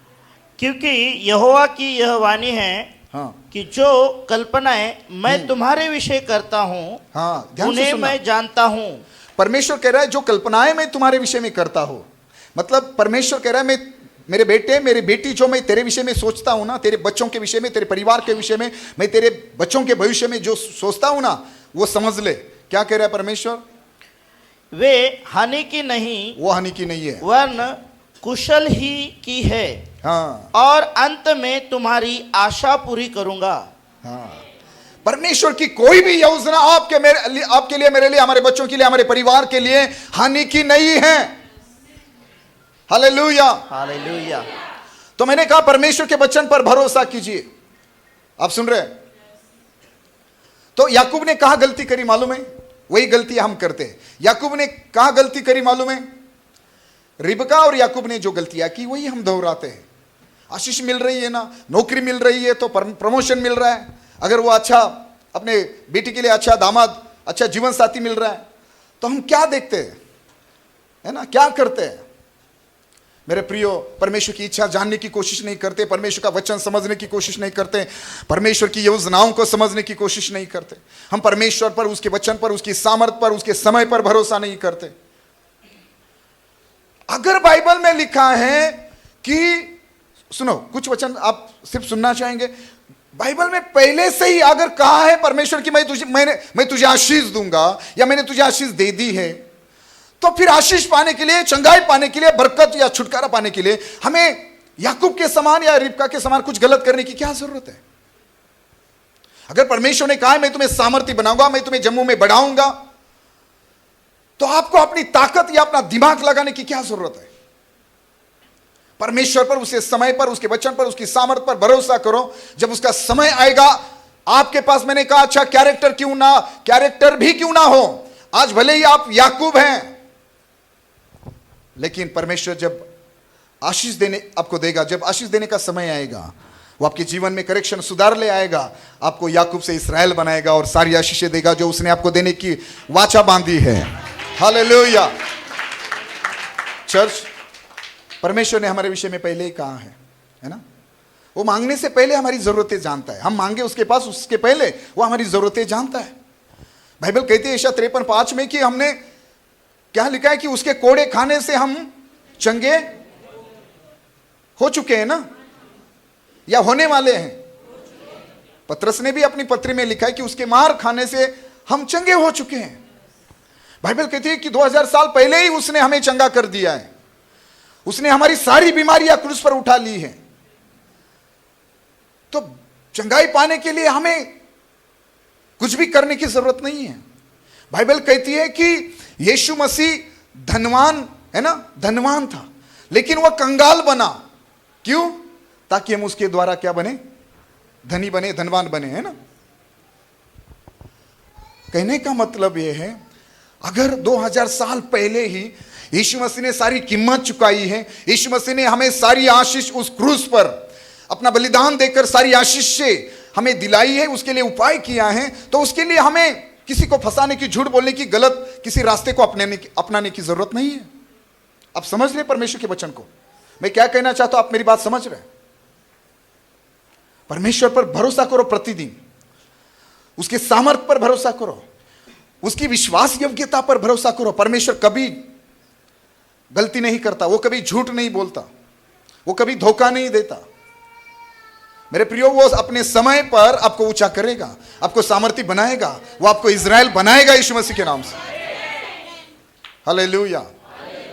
क्योंकि यहोवा की यह वाणी है हाँ कि जो कल्पनाएं मैं तुम्हारे विषय करता हूँ हाँ, ध्यान से उन्हें सुनना। मैं जानता हूँ। परमेश्वर कह रहा है जो कल्पनाएं मैं तुम्हारे विषय में करता हूं, मतलब परमेश्वर कह रहा है मैं मेरे बेटे मेरी बेटी जो मैं तेरे विषय में सोचता हूं ना, तेरे बच्चों के विषय में, तेरे परिवार के विषय में, मैं तेरे बच्चों के भविष्य में जो सोचता हूं ना, वो समझ ले। क्या कह रहा है परमेश्वर? वे हानि की नहीं वो हानि की नहीं है, वरन कुशल ही की है, हाँ और अंत में तुम्हारी आशा पूरी करूंगा। हाँ। परमेश्वर की कोई भी योजना आपके लिए, मेरे लिए, हमारे बच्चों के लिए, हमारे परिवार के लिए हानि की नहीं है। Hallelujah hallelujah. तो मैंने कहा परमेश्वर के वचन पर भरोसा कीजिए। आप सुन रहे हैं? तो याकूब ने कहा गलती करी मालूम है? वही गलती हम करते हैं। याकूब ने कहा गलती करी मालूम है? रिबका और याकूब ने जो गलतियां की वही हम दोहराते हैं। आशीष मिल रही है ना, नौकरी मिल रही है तो प्रमोशन मिल रहा है, अगर वो अच्छा अपने बेटी के लिए अच्छा दामाद, अच्छा जीवन साथी मिल रहा है, तो हम क्या देखते हैं, है ना, क्या करते हैं? मेरे प्रियो, परमेश्वर की इच्छा जानने की कोशिश नहीं करते, परमेश्वर का वचन समझने की कोशिश नहीं करते, परमेश्वर की योजनाओं को समझने की कोशिश नहीं करते। हम परमेश्वर पर, उसके वचन पर, उसकी सामर्थ पर, उसके समय पर भरोसा नहीं करते। अगर बाइबल में लिखा है कि, सुनो कुछ वचन आप सिर्फ सुनना चाहेंगे, बाइबल में पहले से ही अगर कहा है परमेश्वर की मैं तुझे आशीष दूंगा या मैंने तुझे आशीष दे दी है, तो फिर आशीष पाने के लिए, चंगाई पाने के लिए, बरकत या छुटकारा पाने के लिए हमें याकूब के समान या रिबका के समान कुछ गलत करने की क्या जरूरत है? अगर परमेश्वर ने कहा है मैं तुम्हें सामर्थ्य बनाऊंगा, मैं तुम्हें जम्मू में बढ़ाऊंगा, तो आपको अपनी ताकत या अपना दिमाग लगाने की क्या जरूरत है? परमेश्वर पर, उसके समय पर, उसके वचन पर, उसकी सामर्थ पर भरोसा करो। जब उसका समय आएगा आपके पास, मैंने कहा अच्छा कैरेक्टर भी क्यों ना हो, आज भले ही आप याकूब हैं, लेकिन परमेश्वर जब आशीष देने आपको देगा, जब आशीष देने का समय आएगा, वो आपके जीवन में करेक्शन, सुधार ले आएगा, आपको याकूब से इस्राएल बनाएगा और सारी आशीषें देगा जो उसने आपको देने की वाचा बांधी है। हालेलुया। चर्च, परमेश्वर ने हमारे विषय में पहले ही कहा है ना, वो मांगने से पहले हमारी जरूरतें जानता है। हम मांगे उसके पास, उसके पहले वो हमारी जरूरतें जानता है। बाइबल कहती है यशायाह 53:5 में कि हमने क्या लिखा है कि उसके कोड़े खाने से हम चंगे हो चुके हैं ना, या होने वाले हैं। पतरस ने भी अपनी पत्री में लिखा है कि उसके मार खाने से हम चंगे हो चुके हैं। बाइबल कहती है कि 2000 साल पहले ही उसने हमें चंगा कर दिया है, उसने हमारी सारी बीमारियां क्रूस पर उठा ली है। तो चंगाई पाने के लिए हमें कुछ भी करने की जरूरत नहीं है। बाइबल कहती है कि यीशु मसीह धनवान है ना, धनवान था, लेकिन वह कंगाल बना। क्यों? ताकि हम उसके द्वारा क्या बने, धनी बने, धनवान बने, है ना। कहने का मतलब यह है, अगर 2000 साल पहले ही यीशु मसीह ने सारी कीमत चुकाई है, यीशु मसीह ने हमें सारी आशीष उस क्रूस पर अपना बलिदान देकर सारी आशीष से हमें दिलाई है, उसके लिए उपाय किया है, तो उसके लिए हमें किसी को फंसाने की, झूठ बोलने की, गलत किसी रास्ते को अपनाने की जरूरत नहीं है। आप समझ रहे परमेश्वर के वचन को? मैं क्या कहना चाहता हूं, आप मेरी बात समझ रहे? परमेश्वर पर भरोसा करो, प्रतिदिन उसके सामर्थ पर भरोसा करो, उसकी विश्वास योग्यता पर भरोसा करो। परमेश्वर कभी गलती नहीं करता, वो कभी झूठ नहीं बोलता, वो कभी धोखा नहीं देता। मेरे प्रियो, वो अपने समय पर आपको ऊंचा करेगा, आपको सामर्थ्य बनाएगा, वो आपको इजराइल बनाएगा यीशु मसीह के नाम से। हालेलुया।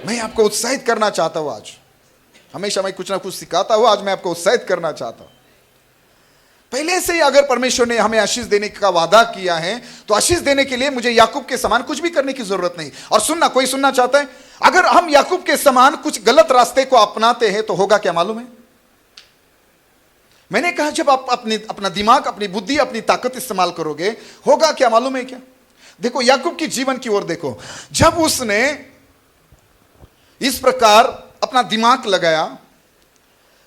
मैं आपको उत्साहित करना चाहता हूं। आज हमेशा मैं कुछ ना कुछ सिखाता हूं, आज मैं आपको उत्साहित करना चाहता हूं। पहले से ही अगर परमेश्वर ने हमें आशीष देने का वादा किया है, तो आशीष देने के लिए मुझे याकूब के समान कुछ भी करने की जरूरत नहीं। और सुनना, कोई सुनना चाहता है, अगर हम याकूब के समान कुछ गलत रास्ते को अपनाते हैं तो होगा क्या मालूम है? मैंने कहा जब आप अपना दिमाग, अपनी बुद्धि, अपनी ताकत इस्तेमाल करोगे, होगा क्या मालूम है क्या? देखो याकूब की जीवन की ओर देखो। जब उसने इस प्रकार अपना दिमाग लगाया,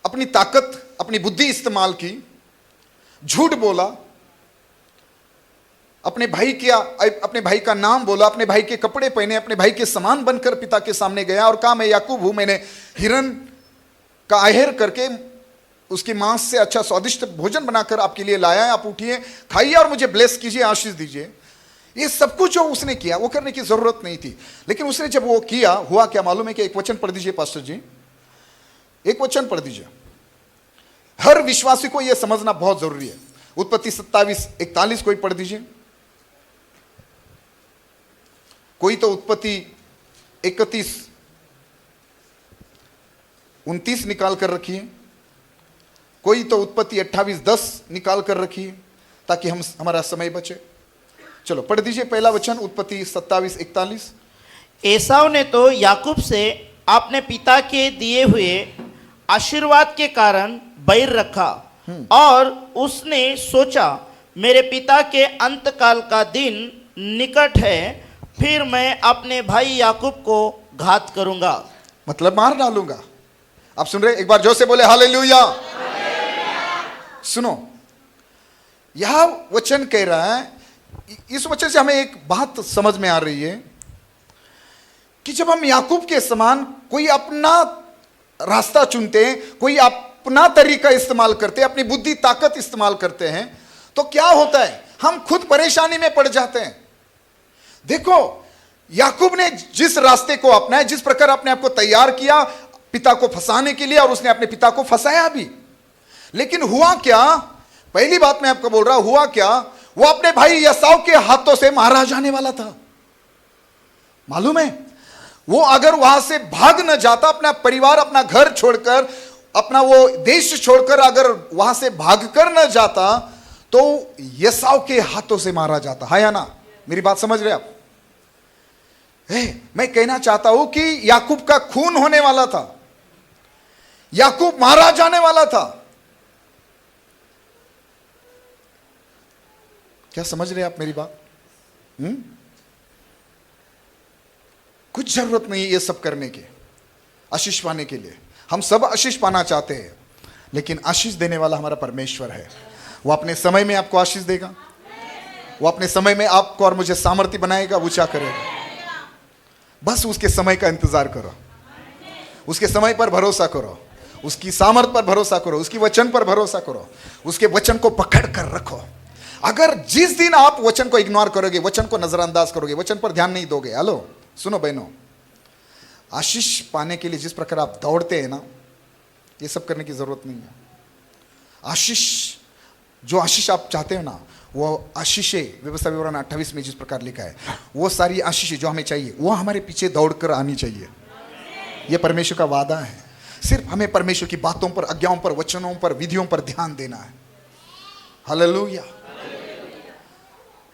अपनी ताकत, अपनी बुद्धि इस्तेमाल की, झूठ बोला, अपने भाई किया, अपने भाई का नाम बोला, अपने भाई के कपड़े पहने, अपने भाई के समान बनकर पिता के सामने गया और कहा मैं याकूब हूं, मैंने हिरन का आहेर करके उसके मांस से अच्छा स्वादिष्ट भोजन बनाकर आपके लिए लाया है, आप उठिए खाइए और मुझे ब्लेस कीजिए, आशीष दीजिए। ये सब कुछ जो उसने किया वो करने की जरूरत नहीं थी, लेकिन उसने जब वो किया हुआ क्या मालूम है कि एक वचन पढ़ दीजिए पास्टर जी, एक वचन पढ़ दीजिए। हर विश्वासी को यह समझना बहुत जरूरी है। उत्पत्ति 27:41 कोई पढ़ दीजिए, कोई तो उत्पत्ति 31:29 निकाल कर रखिए, कोई तो उत्पत्ति 28:10 निकाल कर रखिए ताकि हमारा समय बचे। चलो पढ़ दीजिए पहला वचन, उत्पत्ति 27:41। एसाव ने तो याकूब से अपने पिता के दिए हुए आशीर्वाद के कारण बैर रखा और उसने सोचा मेरे पिता के अंतकाल का दिन निकट है, फिर मैं अपने भाई याकूब को घात करूंगा, मतलब मार डालूंगा। आप सुन रहे, एक बार जोर से बोले हालेलुया। सुनो, यह वचन कह रहा है, इस वचन से हमें एक बात समझ में आ रही है कि जब हम याकूब के समान कोई अपना रास्ता चुनते हैं, कोई अपना तरीका इस्तेमाल करते हैं, अपनी बुद्धि ताकत इस्तेमाल करते हैं, तो क्या होता है, हम खुद परेशानी में पड़ जाते हैं। देखो, याकूब ने जिस रास्ते को अपनाया, जिस प्रकार अपने आप को तैयार किया पिता को फंसाने के लिए, और उसने अपने पिता को फंसाया भी, लेकिन हुआ क्या, पहली बात मैं आपको बोल रहा हूं, हुआ क्या, वो अपने भाई एसाव के हाथों से मारा जाने वाला था। मालूम है, वो अगर वहां से भाग न जाता, अपना परिवार, अपना घर छोड़कर, अपना वो देश छोड़कर अगर वहां से भाग कर न जाता, तो एसाव के हाथों से मारा जाता है या ना। मेरी बात समझ रहे आप? मैं कहना चाहता हूं कि याकूब का खून होने वाला था, याकूब मारा जाने वाला था। क्या समझ रहे आप मेरी बात? कुछ जरूरत नहीं ये सब करने की, आशीष पाने के लिए। हम सब आशीष पाना चाहते हैं, लेकिन आशीष देने वाला हमारा परमेश्वर है। वो अपने समय में आपको आशीष देगा, वो अपने समय में आपको और मुझे सामर्थ्य बनाएगा, ऊंचा करेगा। बस उसके समय का इंतजार करो, उसके समय पर भरोसा करो, उसकी सामर्थ पर भरोसा करो, उसकी वचन पर भरोसा करो, उसके वचन को पकड़ कर रखो। अगर जिस दिन आप वचन को इग्नोर करोगे, वचन को नजरअंदाज करोगे, वचन पर ध्यान नहीं दोगे, हेलो सुनो बहनों, आशीष पाने के लिए जिस प्रकार आप दौड़ते हैं ना, ये सब करने की जरूरत नहीं है। आशीष, जो आशीष आप चाहते हो ना, वो आशीषें व्यवस्था विवरण 28 में जिस प्रकार लिखा है, वो सारी आशीषें जो हमें चाहिए वो हमारे पीछे दौड़कर आनी चाहिए। ये परमेश्वर का वादा है। सिर्फ हमें परमेश्वर की बातों पर, आज्ञाओं पर, वचनों पर, विधियों पर ध्यान देना है। हालेलुया।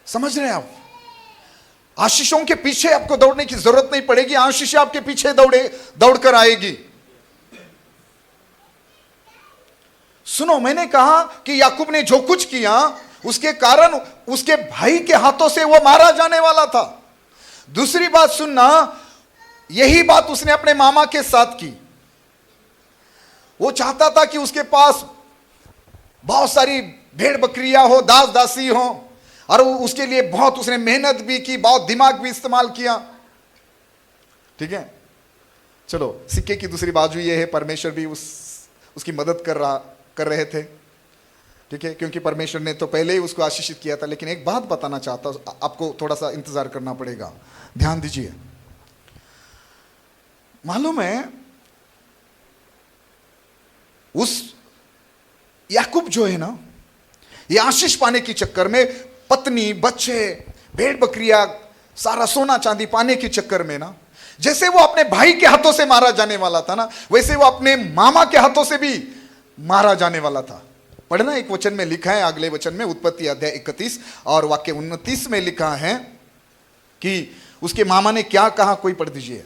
समझ रहे हैं आप? आशीषों के पीछे आपको दौड़ने की जरूरत नहीं पड़ेगी, आशीष आपके पीछे दौड़कर आएगी। सुनो, मैंने कहा कि याकूब ने जो कुछ किया उसके कारण उसके भाई के हाथों से वो मारा जाने वाला था। दूसरी बात सुनना, यही बात उसने अपने मामा के साथ की। वो चाहता था कि उसके पास बहुत सारी भेड़ बकरियां हो, दास दासी हो, और उसके लिए बहुत उसने मेहनत भी की, बहुत दिमाग भी इस्तेमाल किया। ठीक है, चलो सिक्के की दूसरी बाजू ये है, परमेश्वर भी उसकी मदद कर रहे थे। ठीक है, क्योंकि परमेश्वर ने तो पहले ही उसको आशीषित किया था। लेकिन एक बात बताना चाहता हूं, आपको थोड़ा सा इंतजार करना पड़ेगा, ध्यान दीजिए। मालूम है, उस याकूब जो है ना, ये आशीष पाने के चक्कर में पत्नी, बच्चे, भेड़ बकरियां, सारा सोना चांदी पाने के चक्कर में ना, जैसे वो अपने भाई के हाथों से मारा जाने वाला था ना, वैसे वो अपने मामा के हाथों से भी मारा जाने वाला था। पढ़ना, एक वचन में लिखा है, अगले वचन में, उत्पत्ति अध्याय 31 और वाक्य 29 में लिखा है कि उसके मामा ने क्या कहा, कोई पढ़ दीजिए।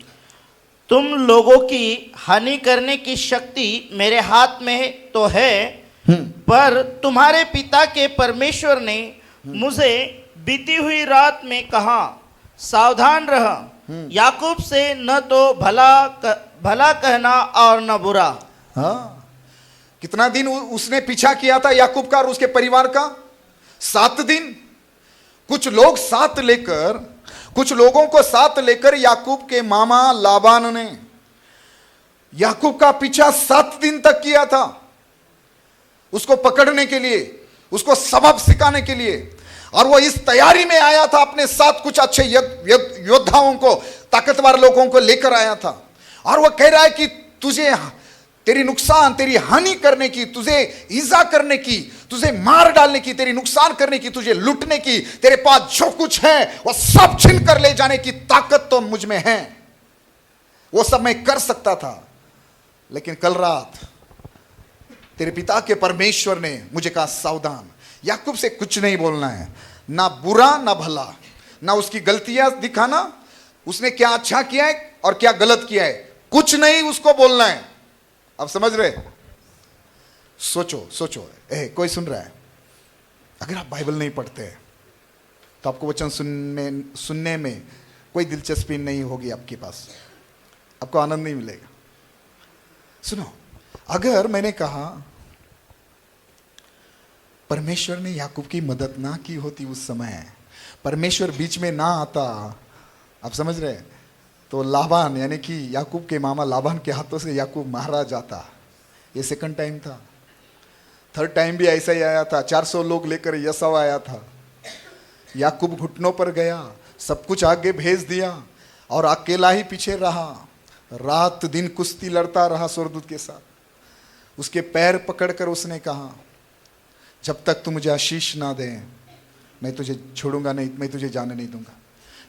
तुम लोगों की हानि करने की शक्ति मेरे हाथ में तो है, पर तुम्हारे पिता के परमेश्वर ने मुझे बीती हुई रात में कहा, सावधान रह, याकूब से न तो भला कहना और न बुरा। हाँ, कितना दिन उसने पीछा किया था याकूब का और उसके परिवार का? 7 दिन। कुछ लोगों को साथ लेकर याकूब के मामा लाबान ने याकूब का पीछा 7 दिन तक किया था, उसको पकड़ने के लिए, उसको सबक सिखाने के लिए। और वो इस तैयारी में आया था, अपने साथ कुछ अच्छे योद्धाओं को, ताकतवर लोगों को लेकर आया था। और वो कह रहा है कि तेरी नुकसान, तेरी हानि करने की, तुझे ईजा करने की, तुझे मार डालने की, तेरी नुकसान करने की, तुझे लूटने की, तेरे पास जो कुछ है वो सब छीन कर ले जाने की ताकत तो मुझ में है। वो सब मैं कर सकता था, लेकिन कल रात तेरे पिता के परमेश्वर ने मुझे कहा सावधान, याकूब से कुछ नहीं बोलना है, ना बुरा ना भला, ना उसकी गलतियां दिखाना, उसने क्या अच्छा किया है और क्या गलत किया है, कुछ नहीं उसको बोलना है। अब समझ रहे? सोचो, कोई सुन रहा है? अगर आप बाइबल नहीं पढ़ते तो आपको वचन सुनने में कोई दिलचस्पी नहीं होगी, आपके पास आपको आनंद नहीं मिलेगा। सुनो, अगर मैंने कहा परमेश्वर ने याकूब की मदद ना की होती, उस समय परमेश्वर बीच में ना आता, आप समझ रहे, तो लाबान यानी कि याकूब के मामा लाबान के हाथों से याकूब मारा जाता। ये सेकंड टाइम था, थर्ड टाइम भी ऐसा ही आया था। 400 लोग लेकर यसव आया था, याकूब घुटनों पर गया, सब कुछ आगे भेज दिया और अकेला ही पीछे रहा, रात दिन कुश्ती लड़ता रहा स्वर्गदूत के साथ। उसके पैर पकड़कर उसने कहा, जब तक तू मुझे आशीष ना दे मैं तुझे छोड़ूंगा नहीं, मैं तुझे जाने नहीं दूंगा।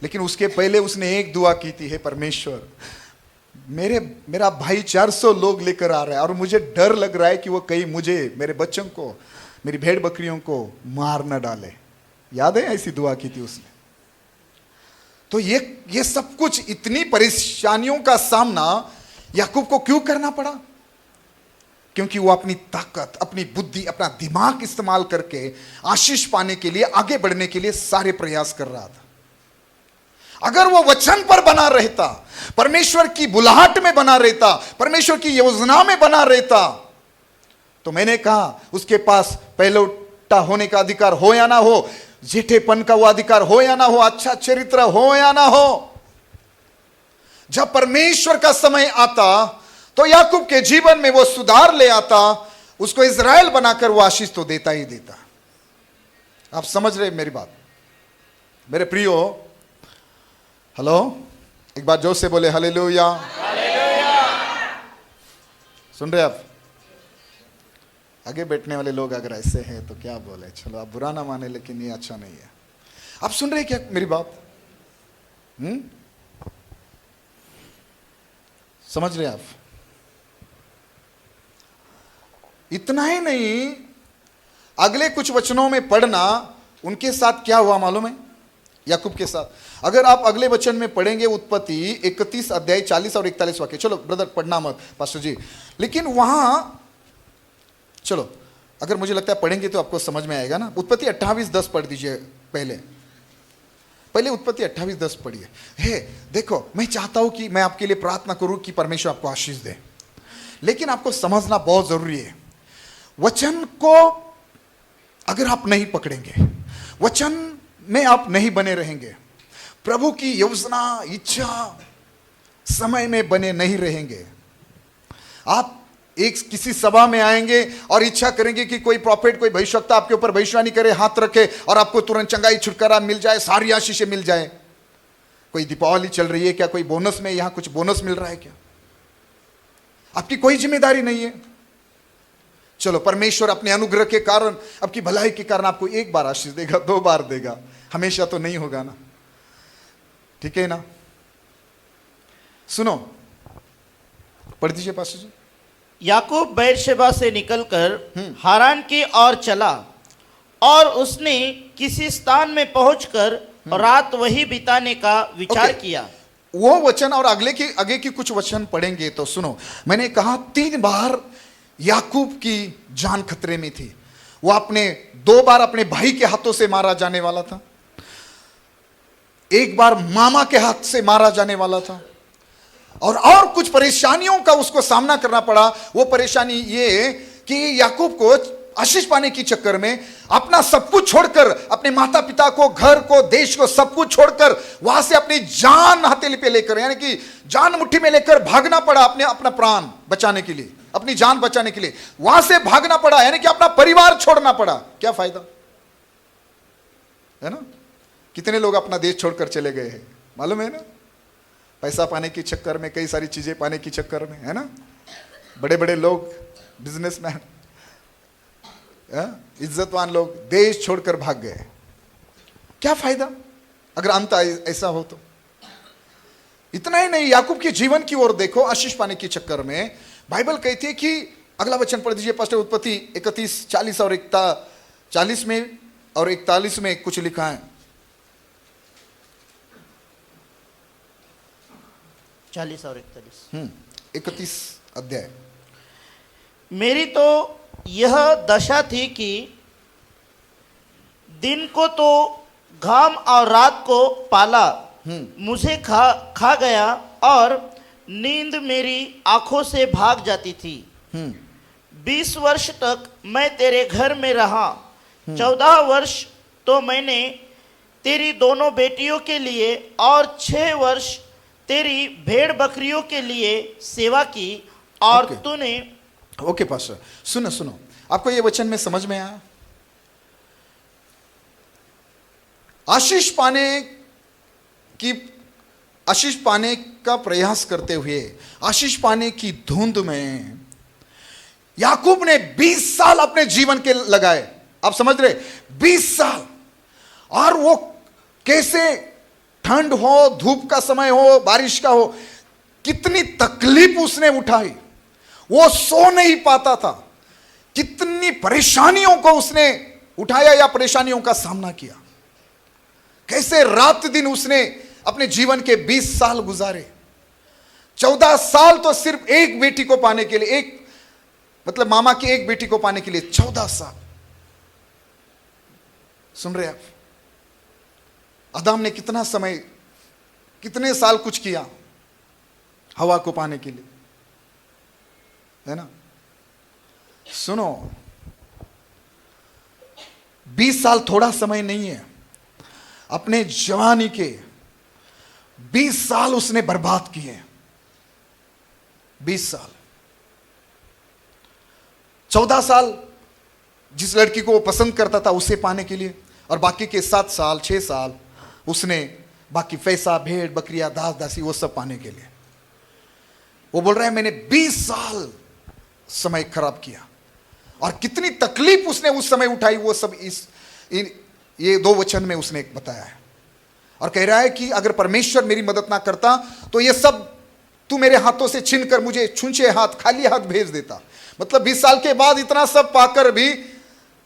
लेकिन उसके पहले उसने एक दुआ की थी, हे परमेश्वर, मेरा भाई 400 लोग लेकर आ रहा है और मुझे डर लग रहा है कि वो कहीं मुझे, मेरे बच्चों को, मेरी भेड़ बकरियों को मार न डाले। याद है ऐसी दुआ की थी उसने। तो ये सब कुछ, इतनी परेशानियों का सामना याकूब को क्यों करना पड़ा? क्योंकि वो अपनी ताकत, अपनी बुद्धि, अपना दिमाग इस्तेमाल करके आशीष पाने के लिए, आगे बढ़ने के लिए सारे प्रयास कर रहा था। अगर वो वचन पर बना रहता, परमेश्वर की बुलाहट में बना रहता, परमेश्वर की योजना में बना रहता, तो मैंने कहा उसके पास पहलौठा होने का अधिकार हो या ना हो, जेठेपन का वो अधिकार हो या ना हो, अच्छा चरित्र हो या ना हो, जब परमेश्वर का समय आता तो याकूब के जीवन में वो सुधार ले आता, उसको इज़राइल बनाकर वो आशीष तो देता ही देता। आप समझ रहे मेरी बात? मेरे प्रियो, हेलो, एक बार जोर से बोले हालेलुया। सुन रहे आप? आगे बैठने वाले लोग अगर ऐसे हैं तो क्या बोले, चलो आप बुरा ना माने, लेकिन ये अच्छा नहीं है। आप सुन रहे क्या मेरी बात? समझ रहे आप? इतना ही नहीं, अगले कुछ वचनों में पढ़ना, उनके साथ क्या हुआ मालूम है? याकूब के साथ अगर आप अगले वचन में पढ़ेंगे, उत्पत्ति 31 अध्याय 40 और 41 वाक्य। चलो ब्रदर पढ़ना मत पास्टर जी, लेकिन वहां चलो, अगर मुझे लगता है पढ़ेंगे तो आपको समझ में आएगा ना। उत्पत्ति 28:10 पढ़ दीजिए। पहले उत्पत्ति 28:10 पढ़िए। हे देखो, मैं चाहता हूं कि मैं आपके लिए प्रार्थना करूं कि परमेश्वर आपको आशीष दे, लेकिन आपको समझना बहुत जरूरी है, वचन को अगर आप नहीं पकड़ेंगे, वचन में आप नहीं बने रहेंगे, प्रभु की योजना, इच्छा, समय में बने नहीं रहेंगे, आप किसी सभा में आएंगे और इच्छा करेंगे कि कोई प्रॉफिट, कोई भविष्यवक्ता आपके ऊपर भविष्यवाणी करे, हाथ रखे और आपको तुरंत चंगाई, छुटकारा मिल जाए, सारी आशीषें मिल जाए। कोई दीपावली चल रही है क्या? कोई बोनस में यहां कुछ बोनस मिल रहा है क्या? आपकी कोई जिम्मेदारी नहीं है। चलो, परमेश्वर अपने अनुग्रह के कारण, आपकी भलाई के कारण आपको एक बार आशीष देगा, 2 बार देगा, हमेशा तो नहीं होगा ना। ठीक है ना? सुनो, पढ़ दीजिए पास्टर जी। याकूब बेरशेबा से निकलकर हारान की ओर चला और उसने किसी स्थान में पहुंचकर रात वही बिताने का विचार किया। वो वचन और आगे की कुछ वचन पढ़ेंगे तो सुनो, मैंने कहा 3 बार याकूब की जान खतरे में थी। वो 2 बार अपने भाई के हाथों से मारा जाने वाला था, 1 बार मामा के हाथ से मारा जाने वाला था, और कुछ परेशानियों का उसको सामना करना पड़ा। वो परेशानी ये कि याकूब को आशीष पाने की चक्कर में अपना सब कुछ छोड़कर, अपने माता पिता को, घर को, देश को, सब कुछ छोड़कर वहां से अपनी जान हथेली पे लेकर, यानी कि जान मुट्ठी में लेकर भागना पड़ा अपना प्राण बचाने के लिए, अपनी जान बचाने के लिए वहां से भागना पड़ा, यानी कि अपना परिवार छोड़ना पड़ा। क्या फायदा है ना? कितने लोग अपना देश छोड़कर चले गए हैं, मालूम है ना? पैसा पाने के चक्कर में, कई सारी चीजें पाने के चक्कर में, है ना? बड़े बड़े लोग, बिजनेसमैन, इज्जतवान लोग देश छोड़कर भाग गए। क्या फायदा अगर अंत ऐसा हो तो? इतना ही नहीं, याकूब के जीवन की ओर देखो। आशीष पाने के चक्कर में बाइबल कहती है कि, अगला वचन पढ़ दीजिए पास्टर, उत्पत्ति 31, 40 और 40 में और 41 में कुछ लिखा है। 40 और 41। 31 अध्याय। मेरी तो यह दशा थी कि दिन को तो घाम और रात को पाला मुझे खा गया, और नींद मेरी आंखों से भाग जाती थी। 20 वर्ष तक मैं तेरे घर में रहा। 14 वर्ष तो मैंने तेरी दोनों बेटियों के लिए और 6 वर्ष तेरी भेड़ बकरियों के लिए सेवा की, और Okay. तूने ओके पास्टर, सुनो, आपको ये वचन में समझ में आया? आशीष पाने का प्रयास करते हुए, आशीष पाने की धुंध में याकूब ने 20 साल अपने जीवन के लगाए। आप समझ रहे? 20 साल। और वो कैसे, ठंड हो, धूप का समय हो, बारिश का हो, कितनी तकलीफ उसने उठाई। वो सो नहीं पाता था। कितनी परेशानियों को उसने उठाया या परेशानियों का सामना किया। कैसे रात दिन उसने अपने जीवन के 20 साल गुजारे। 14 साल तो सिर्फ एक बेटी को पाने के लिए, मतलब मामा की एक बेटी को पाने के लिए 14 साल। सुन रहे आप? आदम ने कितना समय, कितने साल कुछ किया हवा को पाने के लिए, है ना? सुनो, 20 साल थोड़ा समय नहीं है। अपने जवानी के 20 साल उसने बर्बाद किए। 20 साल। 14 साल जिस लड़की को वो पसंद करता था उसे पाने के लिए, और बाकी के 7 साल 6 साल उसने बाकी पैसा, भेड़ बकरियां, दास दासी, वो सब पाने के लिए। वो बोल रहा है मैंने 20 साल समय खराब किया। और कितनी तकलीफ उसने उस समय उठाई, वो सब ये 2 वचन में उसने बताया है। और कह रहा है कि अगर परमेश्वर मेरी मदद ना करता तो ये सब तू मेरे हाथों से छीन कर मुझे छूंछे हाथ, खाली हाथ भेज देता। मतलब 20 साल के बाद इतना सब पाकर भी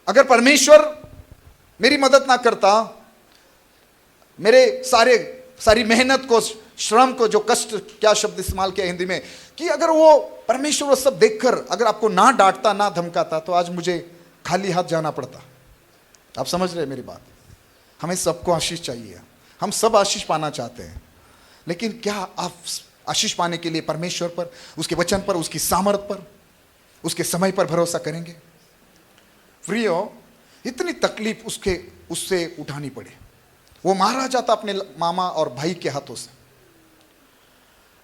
अगर परमेश्वर मेरी मदद ना करता, मेरे सारी मेहनत को, श्रम को, जो कष्ट, क्या शब्द इस्तेमाल किया हिंदी में, कि अगर वो परमेश्वर वो सब देखकर अगर आपको ना डांटता, ना धमकाता, तो आज मुझे खाली हाथ जाना पड़ता। आप समझ रहे मेरी बात? हमें सबको आशीष चाहिए, हम सब आशीष पाना चाहते हैं, लेकिन क्या आप आशीष पाने के लिए परमेश्वर पर, उसके वचन पर, उसकी सामर्थ पर, उसके समय पर भरोसा करेंगे? प्रियो, इतनी तकलीफ उससे उठानी पड़ी। वो मारा जाता अपने मामा और भाई के हाथों से।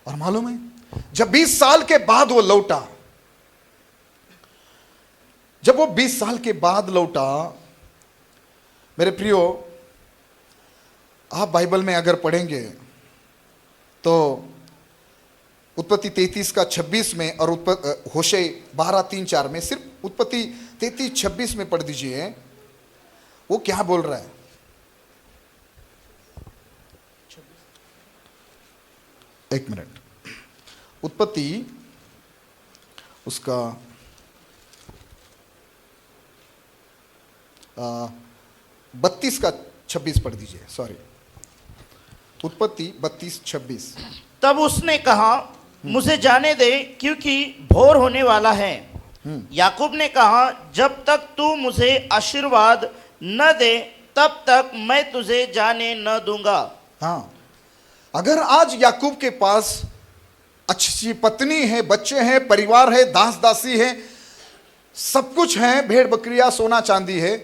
और मालूम है, जब 20 साल के बाद वो लौटा, जब वो 20 साल के बाद लौटा, मेरे प्रियो, आप बाइबल में अगर पढ़ेंगे तो उत्पत्ति 33 का 26 में और होशे 12:3-4 में, सिर्फ उत्पत्ति 33-26 में पढ़ दीजिए, वो क्या बोल रहा है। एक मिनट, उत्पत्ति उसका 32 का 26 पढ़ दीजिए, सॉरी, उत्पत्ति 32:26। तब उसने कहा मुझे जाने दे, क्योंकि भोर होने वाला है। याकूब ने कहा जब तक तू मुझे आशीर्वाद न दे तब तक मैं तुझे जाने न दूंगा। हाँ, अगर आज याकूब के पास अच्छी पत्नी है, बच्चे हैं, परिवार है, दास दासी है, सब कुछ है, भेड़ बकरियां, सोना चांदी है।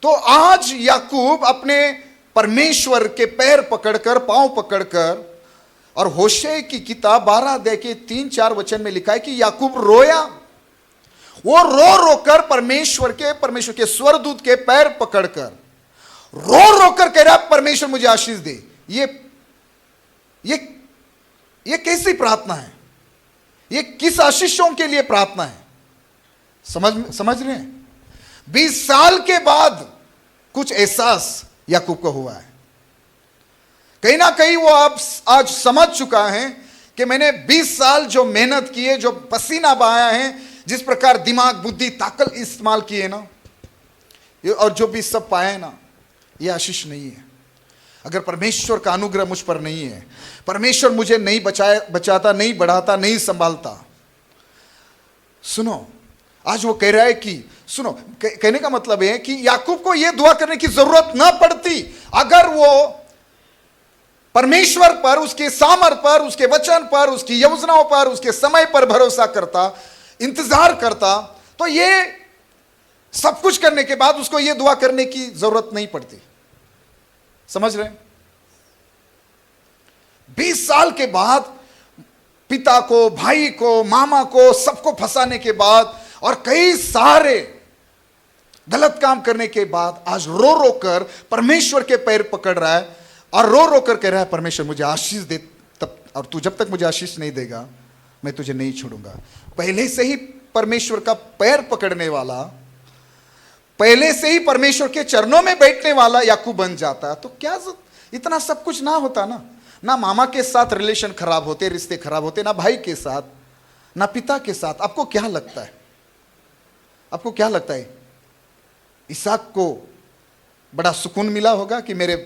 तो आज याकूब अपने परमेश्वर के पैर पकड़कर, पांव पकड़कर, और होशे की किताब 12 अध्याय के 3-4 वचन में लिखा है कि याकूब रोया। वो रो रोकर परमेश्वर के स्वरदूत के पैर पकड़कर रो रोकर कह रहा, परमेश्वर मुझे आशीष दे। ये कैसी प्रार्थना है? ये किस आशीषों के लिए प्रार्थना है? समझ रहे हैं? 20 साल के बाद कुछ एहसास याकूब को हुआ है। कहीं ना कहीं वो अब आज समझ चुका है कि मैंने 20 साल जो मेहनत की है, जो पसीना बहाया है, जिस प्रकार दिमाग, बुद्धि, ताकत इस्तेमाल किए ना, और जो भी सब पाया है ना, ये आशीष नहीं है। अगर परमेश्वर का अनुग्रह मुझ पर नहीं है, परमेश्वर मुझे नहीं बचाता, नहीं बढ़ाता, नहीं संभालता। सुनो, आज वो कह रहा है कि सुनो, कहने का मतलब है कि याकूब को यह दुआ करने की जरूरत ना पड़ती अगर वो परमेश्वर पर, उसके सामर्थ पर, उसके वचन पर, उसकी योजनाओं पर, उसके समय पर भरोसा करता, इंतजार करता, तो ये सब कुछ करने के बाद उसको यह दुआ करने की जरूरत नहीं पड़ती। समझ रहे हैं? 20 साल के बाद पिता को, भाई को, मामा को, सबको फंसाने के बाद और कई सारे गलत काम करने के बाद आज रो रो कर परमेश्वर के पैर पकड़ रहा है और रो रो कर कह रहा है, परमेश्वर मुझे आशीष दे, तब, और तू जब तक मुझे आशीष नहीं देगा मैं तुझे नहीं छोड़ूंगा। पहले से ही परमेश्वर का पैर पकड़ने वाला, पहले से ही परमेश्वर के चरणों में बैठने वाला याकूब बन जाता है, तो क्या इतना सब कुछ ना होता ना मामा के साथ रिलेशन खराब होते, रिश्ते खराब होते, ना भाई के साथ, ना पिता के साथ। आपको क्या लगता है? आपको क्या लगता है? इसहाक को बड़ा सुकून मिला होगा कि मेरे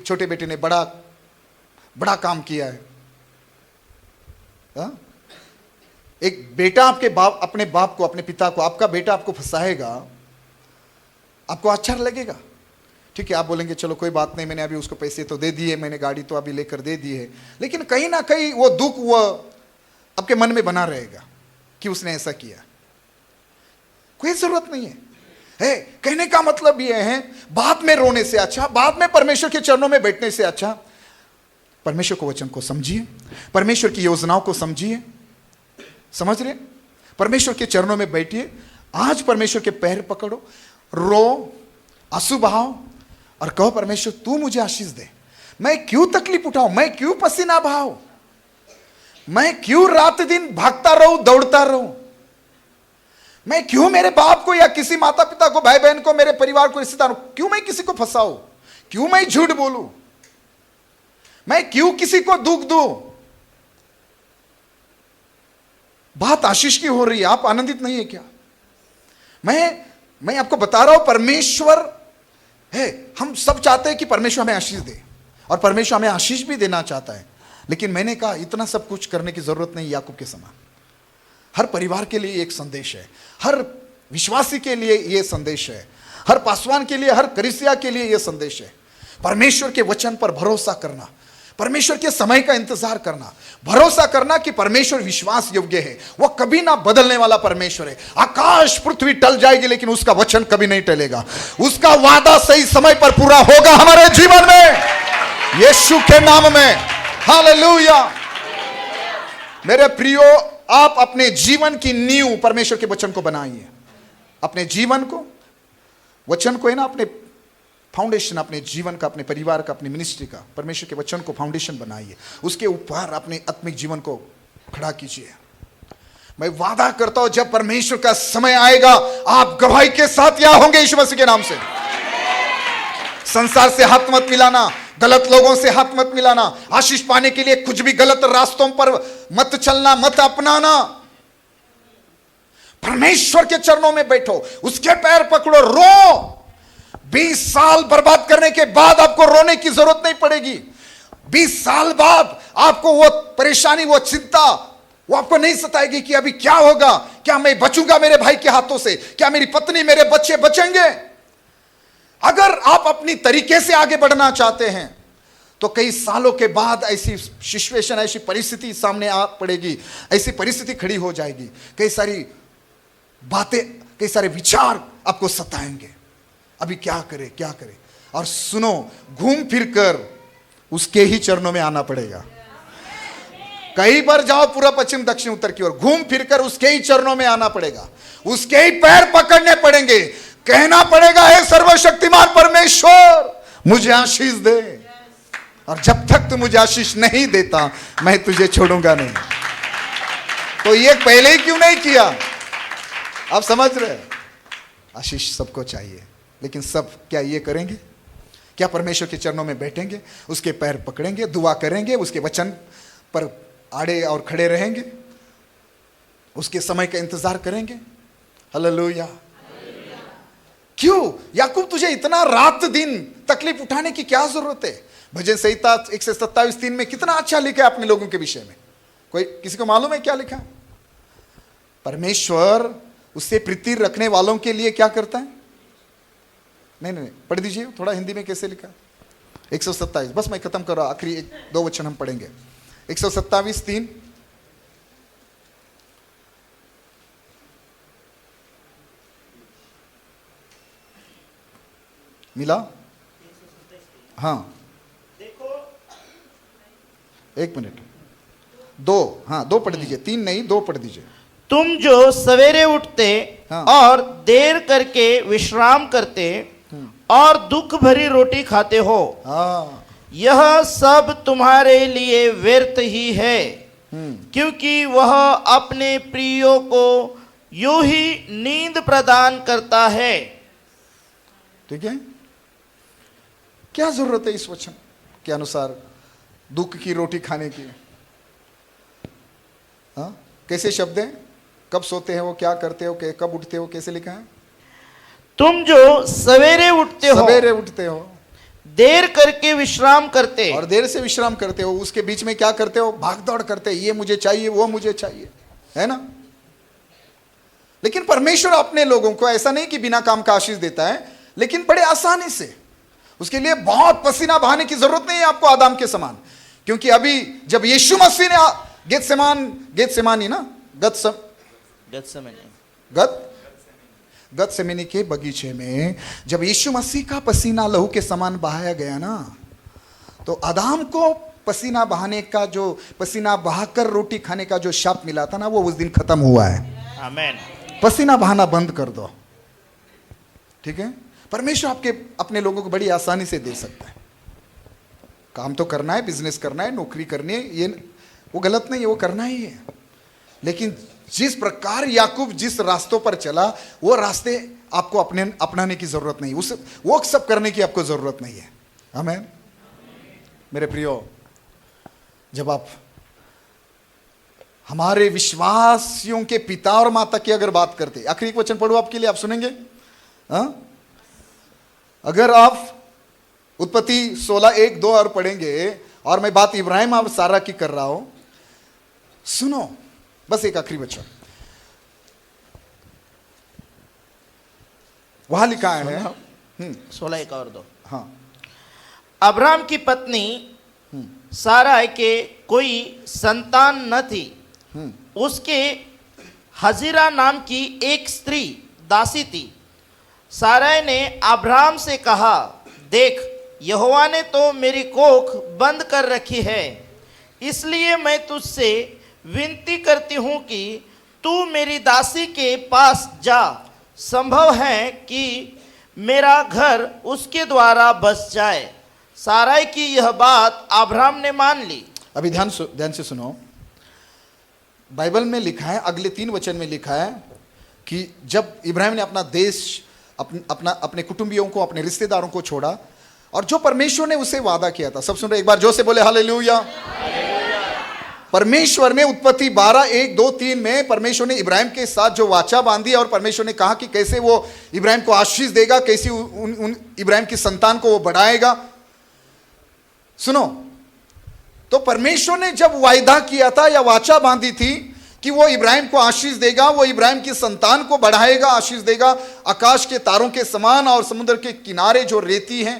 छोटे बेटे ने बड़ा काम किया है। हा? एक बेटा अपने बाप को, अपने पिता को, आपका बेटा आपको फंसाएगा, आपको अच्छा लगेगा? ठीक है, आप बोलेंगे चलो कोई बात नहीं, मैंने अभी उसको पैसे तो दे दिए, मैंने गाड़ी तो अभी लेकर दे दी है, लेकिन कहीं ना कहीं वो दुख वो आपके मन में बना रहेगा कि उसने ऐसा किया। कोई जरूरत नहीं है। कहने का मतलब यह है, बाद में रोने से अच्छा, बाद में परमेश्वर के चरणों में बैठने से अच्छा, परमेश्वर को वचन को समझिए, परमेश्वर की योजनाओं को समझिए। समझ रहे? परमेश्वर के चरणों में बैठिए। आज परमेश्वर के पैर पकड़ो, रो, आंसू बहाओ और कहो, परमेश्वर तू मुझे आशीष दे। मैं क्यों तकलीफ उठाऊं? मैं क्यों पसीना बहाऊं? मैं क्यों रात दिन भागता रहूं, दौड़ता रहूं? मैं क्यों मेरे बाप को या किसी माता पिता को, भाई बहन को, मेरे परिवार को, रिश्तेदारों, क्यों मैं किसी को फंसाऊं? क्यों मैं झूठ बोलूं? मैं क्यों किसी को दुख दूं? बात आशीष की हो रही है, आप आनंदित नहीं है क्या? मैं आपको बता रहा हूं, परमेश्वर है। हम सब चाहते हैं कि परमेश्वर हमें आशीष दे, और परमेश्वर हमें आशीष भी देना चाहता है, लेकिन मैंने कहा इतना सब कुछ करने की जरूरत नहीं याकूब के समान। हर परिवार के लिए एक संदेश है, हर विश्वासी के लिए यह संदेश है, हर पासवान के लिए, हर कलीसिया के लिए यह संदेश है। परमेश्वर के वचन पर भरोसा करना, परमेश्वर के समय का इंतजार करना, भरोसा करना कि परमेश्वर विश्वास योग्य है, वो कभी ना बदलने वाला परमेश्वर है। आकाश पृथ्वी टल जाएगी लेकिन उसका वचन कभी नहीं टलेगा, उसका वादा सही समय पर पूरा होगा हमारे जीवन में, यीशु के नाम में। हालेलुया। मेरे प्रियो, आप अपने जीवन की नींव परमेश्वर के वचन को बनाइए। अपने जीवन को, वचन को है ना, अपने फाउंडेशन, अपने जीवन का, अपने परिवार का, अपनी मिनिस्ट्री का, परमेश्वर के वचन को फाउंडेशन बनाइए। उसके ऊपर अपने आत्मिक जीवन को खड़ा कीजिए। मैं वादा करता हूं, जब परमेश्वर का समय आएगा, आप गवाही के साथ यहां होंगे यीशु मसीह के नाम से। संसार से हाथ मत मिलाना, गलत लोगों से हाथ मत मिलाना, आशीष पाने के लिए कुछ भी गलत रास्तों पर मत चलना, मत अपनाना। परमेश्वर के चरणों में बैठो, उसके पैर पकड़ो, रो। 20 साल बर्बाद करने के बाद आपको रोने की जरूरत नहीं पड़ेगी। 20 साल बाद आपको वो परेशानी, वो चिंता, वो आपको नहीं सताएगी कि अभी क्या होगा, क्या मैं बचूंगा मेरे भाई के हाथों से, क्या मेरी पत्नी, मेरे बच्चे बचेंगे। अगर आप अपनी तरीके से आगे बढ़ना चाहते हैं तो कई सालों के बाद ऐसी सिचुएशन, ऐसी परिस्थिति सामने आ पड़ेगी, ऐसी परिस्थिति खड़ी हो जाएगी, कई सारी बातें, कई सारे विचार आपको सताएंगे, अभी क्या करे क्या करे। और सुनो, घूम फिर कर उसके ही चरणों में आना पड़ेगा। कहीं पर जाओ, पूर्व पश्चिम दक्षिण उत्तर की ओर, घूम फिर कर उसके ही चरणों में आना पड़ेगा, उसके ही पैर पकड़ने पड़ेंगे, कहना पड़ेगा हे सर्वशक्तिमान परमेश्वर मुझे आशीष दे। और जब तक तू मुझे आशीष नहीं देता मैं तुझे छोड़ूंगा नहीं। तो ये पहले ही क्यों नहीं किया? आप समझ रहे? आशीष सबको चाहिए, लेकिन सब क्या ये करेंगे? क्या परमेश्वर के चरणों में बैठेंगे, उसके पैर पकड़ेंगे, दुआ करेंगे, उसके वचन पर आड़े और खड़े रहेंगे, उसके समय का इंतजार करेंगे? हालेलुया। क्यों याकूब, तुझे इतना रात दिन तकलीफ उठाने की क्या जरूरत है? भजन संहिता 127:3 में कितना अच्छा लिखा है अपने लोगों के विषय में। कोई किसी को मालूम है क्या लिखा है? परमेश्वर उससे प्रीति रखने वालों के लिए क्या करता है? नहीं, पढ़ दीजिए थोड़ा हिंदी में कैसे लिखा है। 127, बस मैं खत्म कर रहा, आखिरी 2 वचन हम पढ़ेंगे। 127:3 मिला? हाँ, एक मिनट, 2, हाँ 2 पढ़ दीजिए, 3 नहीं 2 पढ़ दीजिए। तुम जो सवेरे उठते हाँ। और देर करके विश्राम करते और दुख भरी रोटी खाते हो, हाँ, यह सब तुम्हारे लिए व्यर्थ ही है, क्योंकि वह अपने प्रियों को यूं ही नींद प्रदान करता है। ठीक है, क्या जरूरत है इस वचन के अनुसार दुख की रोटी खाने की? हाँ, कैसे शब्द हैं? कब सोते हैं वो, क्या करते हो, कब उठते हो, कैसे लिखा है? तुम जो सवेरे उठते हो, देर करके विश्राम करते, और देर से विश्राम करते हो, उसके बीच में क्या करते हो? भाग दौड़ करते, ये मुझे चाहिए वो मुझे चाहिए, है ना? लेकिन परमेश्वर अपने लोगों को ऐसा नहीं कि बिना काम का आशीष देता है, लेकिन बड़े आसानी से। उसके लिए बहुत पसीना बहाने की जरूरत नहीं है आपको आदम के समान, क्योंकि अभी जब यीशु मसीह ने गेतसेमानी ना गतसेमनी के बगीचे में जब यीशु मसीह का पसीना लहू के समान बहाया गया ना, तो आदम को पसीना बहाने का, जो पसीना बहाकर रोटी खाने का जो शाप मिला था ना, वो उस दिन खत्म हुआ है। आमीन। पसीना बहाना बंद कर दो, ठीक है? परमेश्वर अपने लोगों को बड़ी आसानी से दे सकता है। काम तो करना है, बिजनेस करना है, नौकरी करनी है, ये वो गलत नहीं है, वो करना ही है। लेकिन जिस प्रकार याकूब जिस रास्तों पर चला, वो रास्ते आपको अपनाने की जरूरत नहीं, वो सब करने की आपको जरूरत नहीं है। आमीन। मेरे प्रियो, जब आप हमारे विश्वासियों के पिता और माता की अगर बात करते, आखिरी एक वचन पढ़ो आपके लिए, आप सुनेंगे? हाँ, अगर आप उत्पत्ति 16:1-2 और पढ़ेंगे, और मैं बात इब्राहिम और सारा की कर रहा हूं, सुनो बस एक आखिरी वचन वहां लिखा है 16:1-2। हाँ, अब्राहम की पत्नी साराय के कोई संतान न थी, उसके हजीरा नाम की एक स्त्री दासी थी। साराय ने अब्राहम से कहा, देख, यहोवा ने तो मेरी कोख बंद कर रखी है, इसलिए मैं तुझसे विनती करती हूँ कि तू मेरी दासी के पास जा, संभव है कि मेरा घर उसके द्वारा बस जाए। साराय की यह बात अब्राहम ने मान ली। अभी ध्यान से सुनो, बाइबल में लिखा है, अगले 3 वचन में लिखा है कि जब इब्राहिम ने अपना देश, अपने कुटुंबियों को, अपने रिश्तेदारों को छोड़ा, और जो परमेश्वर ने उसे वादा किया था, सब सुन रहे? एक बार जोर से बोले हालेलुया। परमेश्वर ने उत्पत्ति 12:1-2-3 में परमेश्वर ने इब्राहिम के साथ जो वाचा बांधी, और परमेश्वर ने कहा कि कैसे वो इब्राहिम को आशीष देगा, कैसे उन इब्राहिम की संतान को वो बढ़ाएगा। सुनो, तो परमेश्वर ने जब वायदा किया था या वाचा बांधी थी कि वो इब्राहिम को आशीष देगा, वो इब्राहिम की संतान को बढ़ाएगा, आशीष देगा, आकाश के तारों के समान और समुद्र के किनारे जो रेती हैं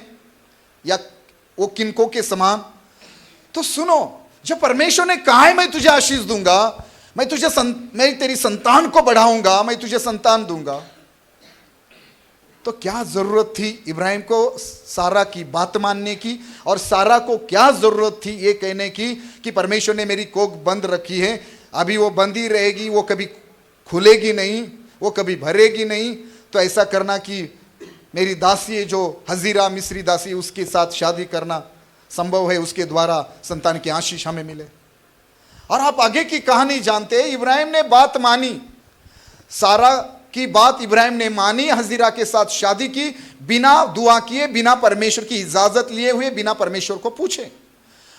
या वो किनकों के समान। तो सुनो, जब परमेश्वर ने कहा है मैं तुझे आशीष दूंगा, मैं तेरी संतान को बढ़ाऊंगा, मैं तुझे संतान दूंगा। तो क्या जरूरत थी इब्राहिम को सारा की बात मानने की, और सारा को क्या जरूरत थी ये कहने की कि परमेश्वर ने मेरी कोख बंद रखी है, अभी वो बंद ही रहेगी, वो कभी खुलेगी नहीं, वो कभी भरेगी नहीं। तो ऐसा करना कि मेरी दासी जो हजीरा मिस्री दासी, उसके साथ शादी करना संभव है, उसके द्वारा संतान की आशीष हमें मिले। और आप आगे की कहानी जानते हैं। इब्राहिम ने बात मानी, सारा की बात इब्राहिम ने मानी, हजीरा के साथ शादी की, बिना दुआ किए, बिना परमेश्वर की इजाजत लिए हुए, बिना परमेश्वर को पूछे,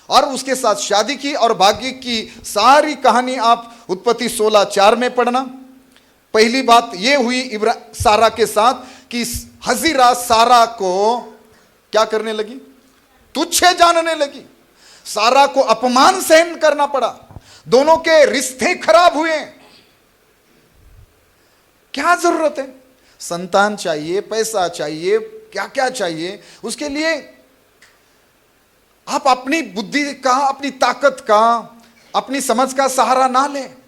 और उसके साथ शादी की। और भाग्य की सारी कहानी आप उत्पत्ति 16:4 में पढ़ना। पहली बात यह हुई सारा के साथ कि हजीरा सारा को क्या करने लगी, तुच्छ जानने लगी। सारा को अपमान सहन करना पड़ा, दोनों के रिश्ते खराब हुए। क्या जरूरत है, संतान चाहिए, पैसा चाहिए, क्या क्या चाहिए, उसके लिए आप अपनी बुद्धि का, अपनी ताकत का, अपनी समझ का सहारा ना ले।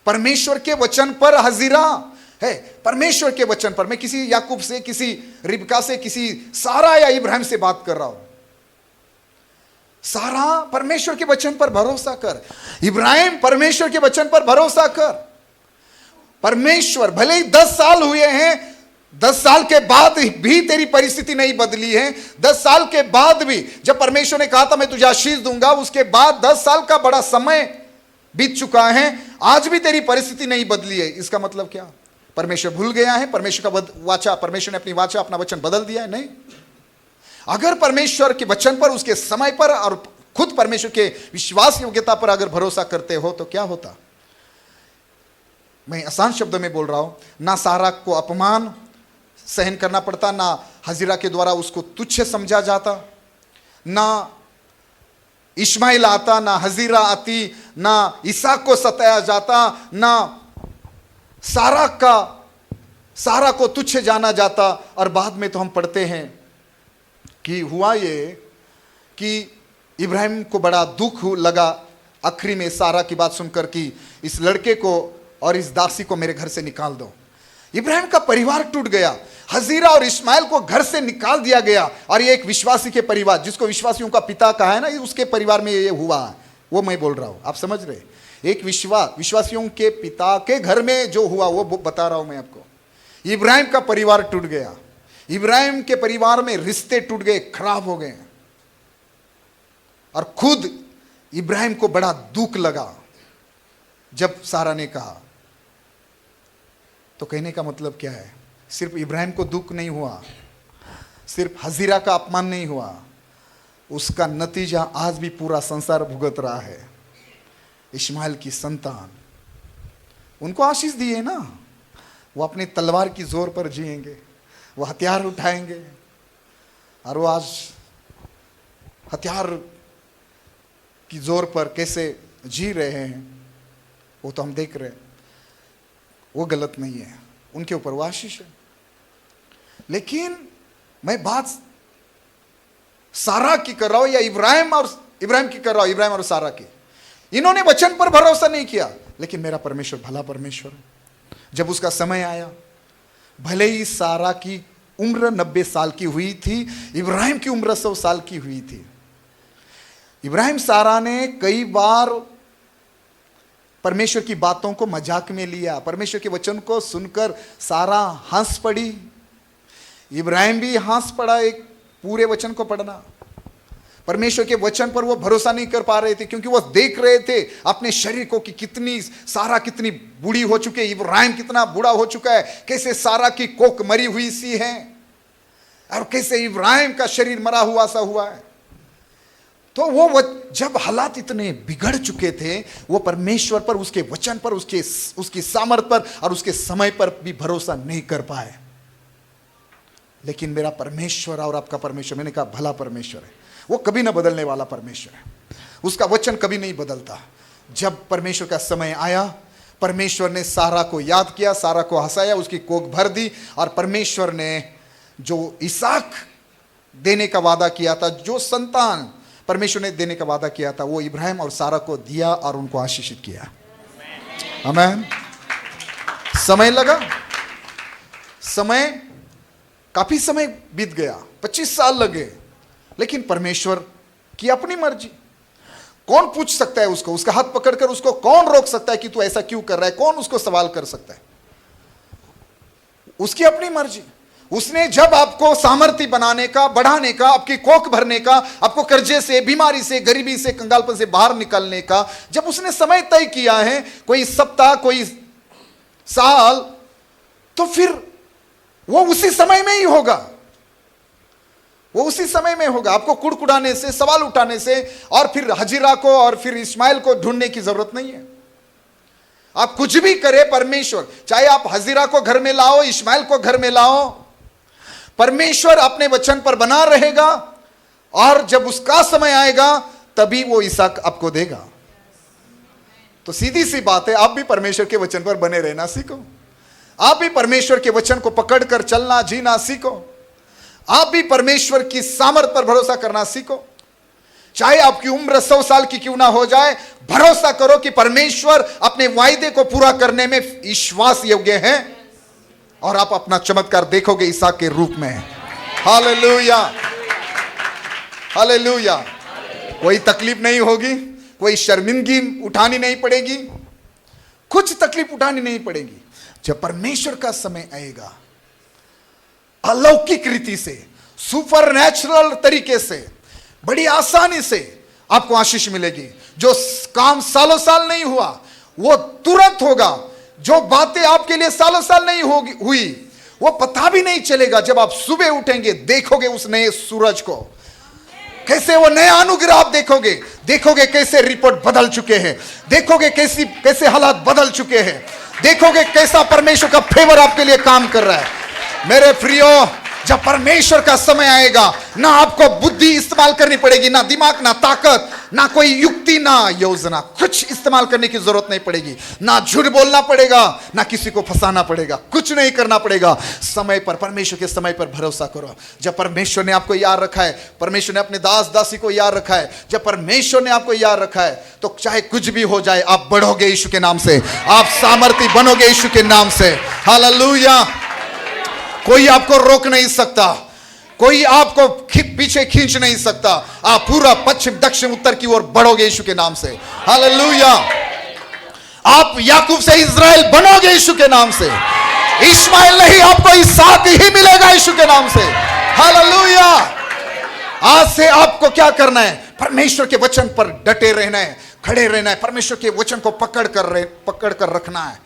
परमेश्वर के वचन पर हजीरा है, परमेश्वर के वचन पर। मैं किसी याकूब से, किसी रिबका से, किसी सारा या इब्राहिम से बात कर रहा हूं। सारा परमेश्वर के वचन पर भरोसा कर, इब्राहिम परमेश्वर के वचन पर भरोसा कर। परमेश्वर भले ही 10 साल हुए हैं, 10 साल के बाद भी तेरी परिस्थिति नहीं बदली है, 10 साल के बाद भी जब परमेश्वर ने कहा था मैं तुझे आशीष दूंगा, उसके बाद 10 साल का बड़ा समय बीत चुका है, आज भी तेरी परिस्थिति नहीं बदली है। इसका मतलब क्या, परमेश्वर भूल गया है? परमेश्वर का वाचा, परमेश्वर ने अपनी वाचा, अपना वचन बदल दिया है? नहीं। अगर परमेश्वर के वचन पर, उसके समय पर और खुद परमेश्वर के विश्वास योग्यता पर अगर भरोसा करते हो तो क्या होता। मैं आसान शब्दों में बोल रहा हूं, ना सारा को अपमान सहन करना पड़ता, ना हजीरा के द्वारा उसको तुच्छ समझा जाता, ना इश्माइल आता, ना हजीरा आती, ना इसहाक को सताया जाता, ना सारा को तुच्छ जाना जाता। और बाद में तो हम पढ़ते हैं कि हुआ ये कि इब्राहिम को बड़ा दुख लगा आखिरी में सारा की बात सुनकर कि इस लड़के को और इस दासी को मेरे घर से निकाल दो। इब्राहिम का परिवार टूट गया, हजीरा और इस्माइल को घर से निकाल दिया गया। और ये एक विश्वासी के परिवार, जिसको विश्वासियों का पिता कहा है ना, उसके परिवार में ये हुआ है, वो मैं बोल रहा हूं। आप समझ रहे, एक विश्वासियों के पिता के घर में जो हुआ वो बता रहा हूं मैं आपको। इब्राहिम का परिवार टूट गया, इब्राहिम के परिवार में रिश्ते टूट गए, खराब हो गए। और खुद इब्राहिम को बड़ा दुख लगा जब सारा ने कहा। तो कहने का मतलब क्या है, सिर्फ इब्राहिम को दुख नहीं हुआ, सिर्फ हजीरा का अपमान नहीं हुआ, उसका नतीजा आज भी पूरा संसार भुगत रहा है। इस्माइल की संतान, उनको आशीष दी है ना, वो अपने तलवार की जोर पर जिएंगे, वो हथियार उठाएंगे, और वो आज हथियार की जोर पर कैसे जी रहे हैं वो तो हम देख रहे हैं। वो गलत नहीं है, उनके ऊपर वो आशीष है। लेकिन मैं बात सारा की कर रहा हूं या इब्राहिम की कर रहा हूं, इब्राहिम और सारा की। इन्होंने वचन पर भरोसा नहीं किया, लेकिन मेरा परमेश्वर भला परमेश्वर है। जब उसका समय आया, भले ही सारा की उम्र 90 साल की हुई थी, इब्राहिम की उम्र 100 साल की हुई थी। इब्राहिम सारा ने कई बार परमेश्वर की बातों को मजाक में लिया, परमेश्वर के वचन को सुनकर सारा हंस पड़ी, इब्राहिम भी हंस पड़ा। एक पूरे वचन को पढ़ना, परमेश्वर के वचन पर वो भरोसा नहीं कर पा रहे थे, क्योंकि वो देख रहे थे अपने शरीर को कि कितनी सारा कितनी बूढ़ी हो चुकी है, इब्राहिम कितना बूढ़ा हो चुका है, कैसे सारा की कोख मरी हुई सी है और कैसे इब्राहिम का शरीर मरा हुआ सा हुआ है। तो वो जब हालात इतने बिगड़ चुके थे, वो परमेश्वर पर, उसके वचन पर, उसकी सामर्थ पर और उसके समय पर भी भरोसा नहीं कर पाए। लेकिन मेरा परमेश्वर और आपका परमेश्वर, मैंने कहा भला परमेश्वर है, वो कभी ना बदलने वाला परमेश्वर है, उसका वचन कभी नहीं बदलता। जब परमेश्वर का समय आया, परमेश्वर ने सारा को याद किया, सारा को हंसाया, उसकी कोख भर दी, और परमेश्वर ने जो इसहाक देने का वादा किया था, जो संतान परमेश्वर ने देने का वादा किया था, वो इब्राहिम और सारा को दिया और उनको आशीषित किया। आमेन। समय लगा, समय काफी समय बीत गया, 25 साल लगे, लेकिन परमेश्वर की अपनी मर्जी। कौन पूछ सकता है उसको? उसका हाथ पकड़कर उसको कौन रोक सकता है कि तू ऐसा क्यों कर रहा है? कौन उसको सवाल कर सकता है? उसकी अपनी मर्जी। उसने जब आपको सामर्थ्य बनाने का, बढ़ाने का, आपकी कोख भरने का, आपको कर्जे से, बीमारी से, गरीबी से, कंगालपन से बाहर निकालने का जब उसने समय तय किया है, कोई सप्ताह, कोई साल, तो फिर वो उसी समय में ही होगा। वो उसी समय में होगा। आपको कुड़कुड़ाने से, सवाल उठाने से और फिर हजीरा को और फिर इस्माइल को ढूंढने की जरूरत नहीं है। आप कुछ भी करें, परमेश्वर, चाहे आप हजीरा को घर में लाओ, इस्माइल को घर में लाओ, परमेश्वर अपने वचन पर बना रहेगा और जब उसका समय आएगा तभी वो इसहाक आपको देगा। तो सीधी सी बात है, आप भी परमेश्वर के वचन पर बने रहना सीखो। आप भी परमेश्वर के वचन को पकड़कर चलना, जीना सीखो। आप भी परमेश्वर की सामर्थ पर भरोसा करना सीखो। चाहे आपकी उम्र 100 साल की क्यों ना हो जाए, भरोसा करो कि परमेश्वर अपने वायदे को पूरा करने में विश्वास योग्य है और आप अपना चमत्कार देखोगे इसहाक के रूप में। Hallelujah, hallelujah. कोई तकलीफ नहीं होगी, कोई शर्मिंदगी उठानी नहीं पड़ेगी, कुछ तकलीफ उठानी नहीं पड़ेगी। जब परमेश्वर का समय आएगा, अलौकिक रीति से, सुपरनैचुरल तरीके से, बड़ी आसानी से आपको आशीष मिलेगी। जो काम सालों साल नहीं हुआ वो तुरंत होगा। जो बातें आपके लिए सालों साल नहीं हुई वो पता भी नहीं चलेगा। जब आप सुबह उठेंगे, देखोगे उस नए सूरज को, कैसे वो नया अनुग्रह आप देखोगे। देखोगे कैसे रिपोर्ट बदल चुके हैं, देखोगे कैसे हालात बदल चुके हैं, देखोगे कैसा परमेश्वर का फेवर आपके लिए काम कर रहा है। मेरे प्रियो, जब परमेश्वर का समय आएगा, ना आपको बुद्धि इस्तेमाल करनी पड़ेगी, ना दिमाग, ना ताकत, ना कोई युक्ति, ना योजना, कुछ इस्तेमाल करने की जरूरत नहीं पड़ेगी। ना झूठ बोलना पड़ेगा, ना किसी को फंसाना पड़ेगा, कुछ नहीं करना पड़ेगा। समय पर, परमेश्वर के समय पर भरोसा करो। जब परमेश्वर ने आपको याद रखा है, परमेश्वर ने अपने दास दासी को याद रखा है, जब परमेश्वर ने आपको याद रखा है, तो चाहे कुछ भी हो जाए, आप बढ़ोगे यीशु के नाम से, आप सामर्थ्य बनोगे यीशु के नाम से। हालेलुया। कोई आपको रोक नहीं सकता, कोई आपको पीछे खींच नहीं सकता। आप पूरा पश्चिम, दक्षिण, उत्तर की ओर बढ़ोगे यीशु के नाम से। हालेलुया। आप याकूब से इज़राइल बनोगे यीशु के नाम से। इस्माइल नहीं, आपको इसहाक ही मिलेगा यीशु के नाम से। हालेलुया। आज से आपको क्या करना है? परमेश्वर के वचन पर डटे रहना है, खड़े रहना है। परमेश्वर के वचन को पकड़ कर रखना है,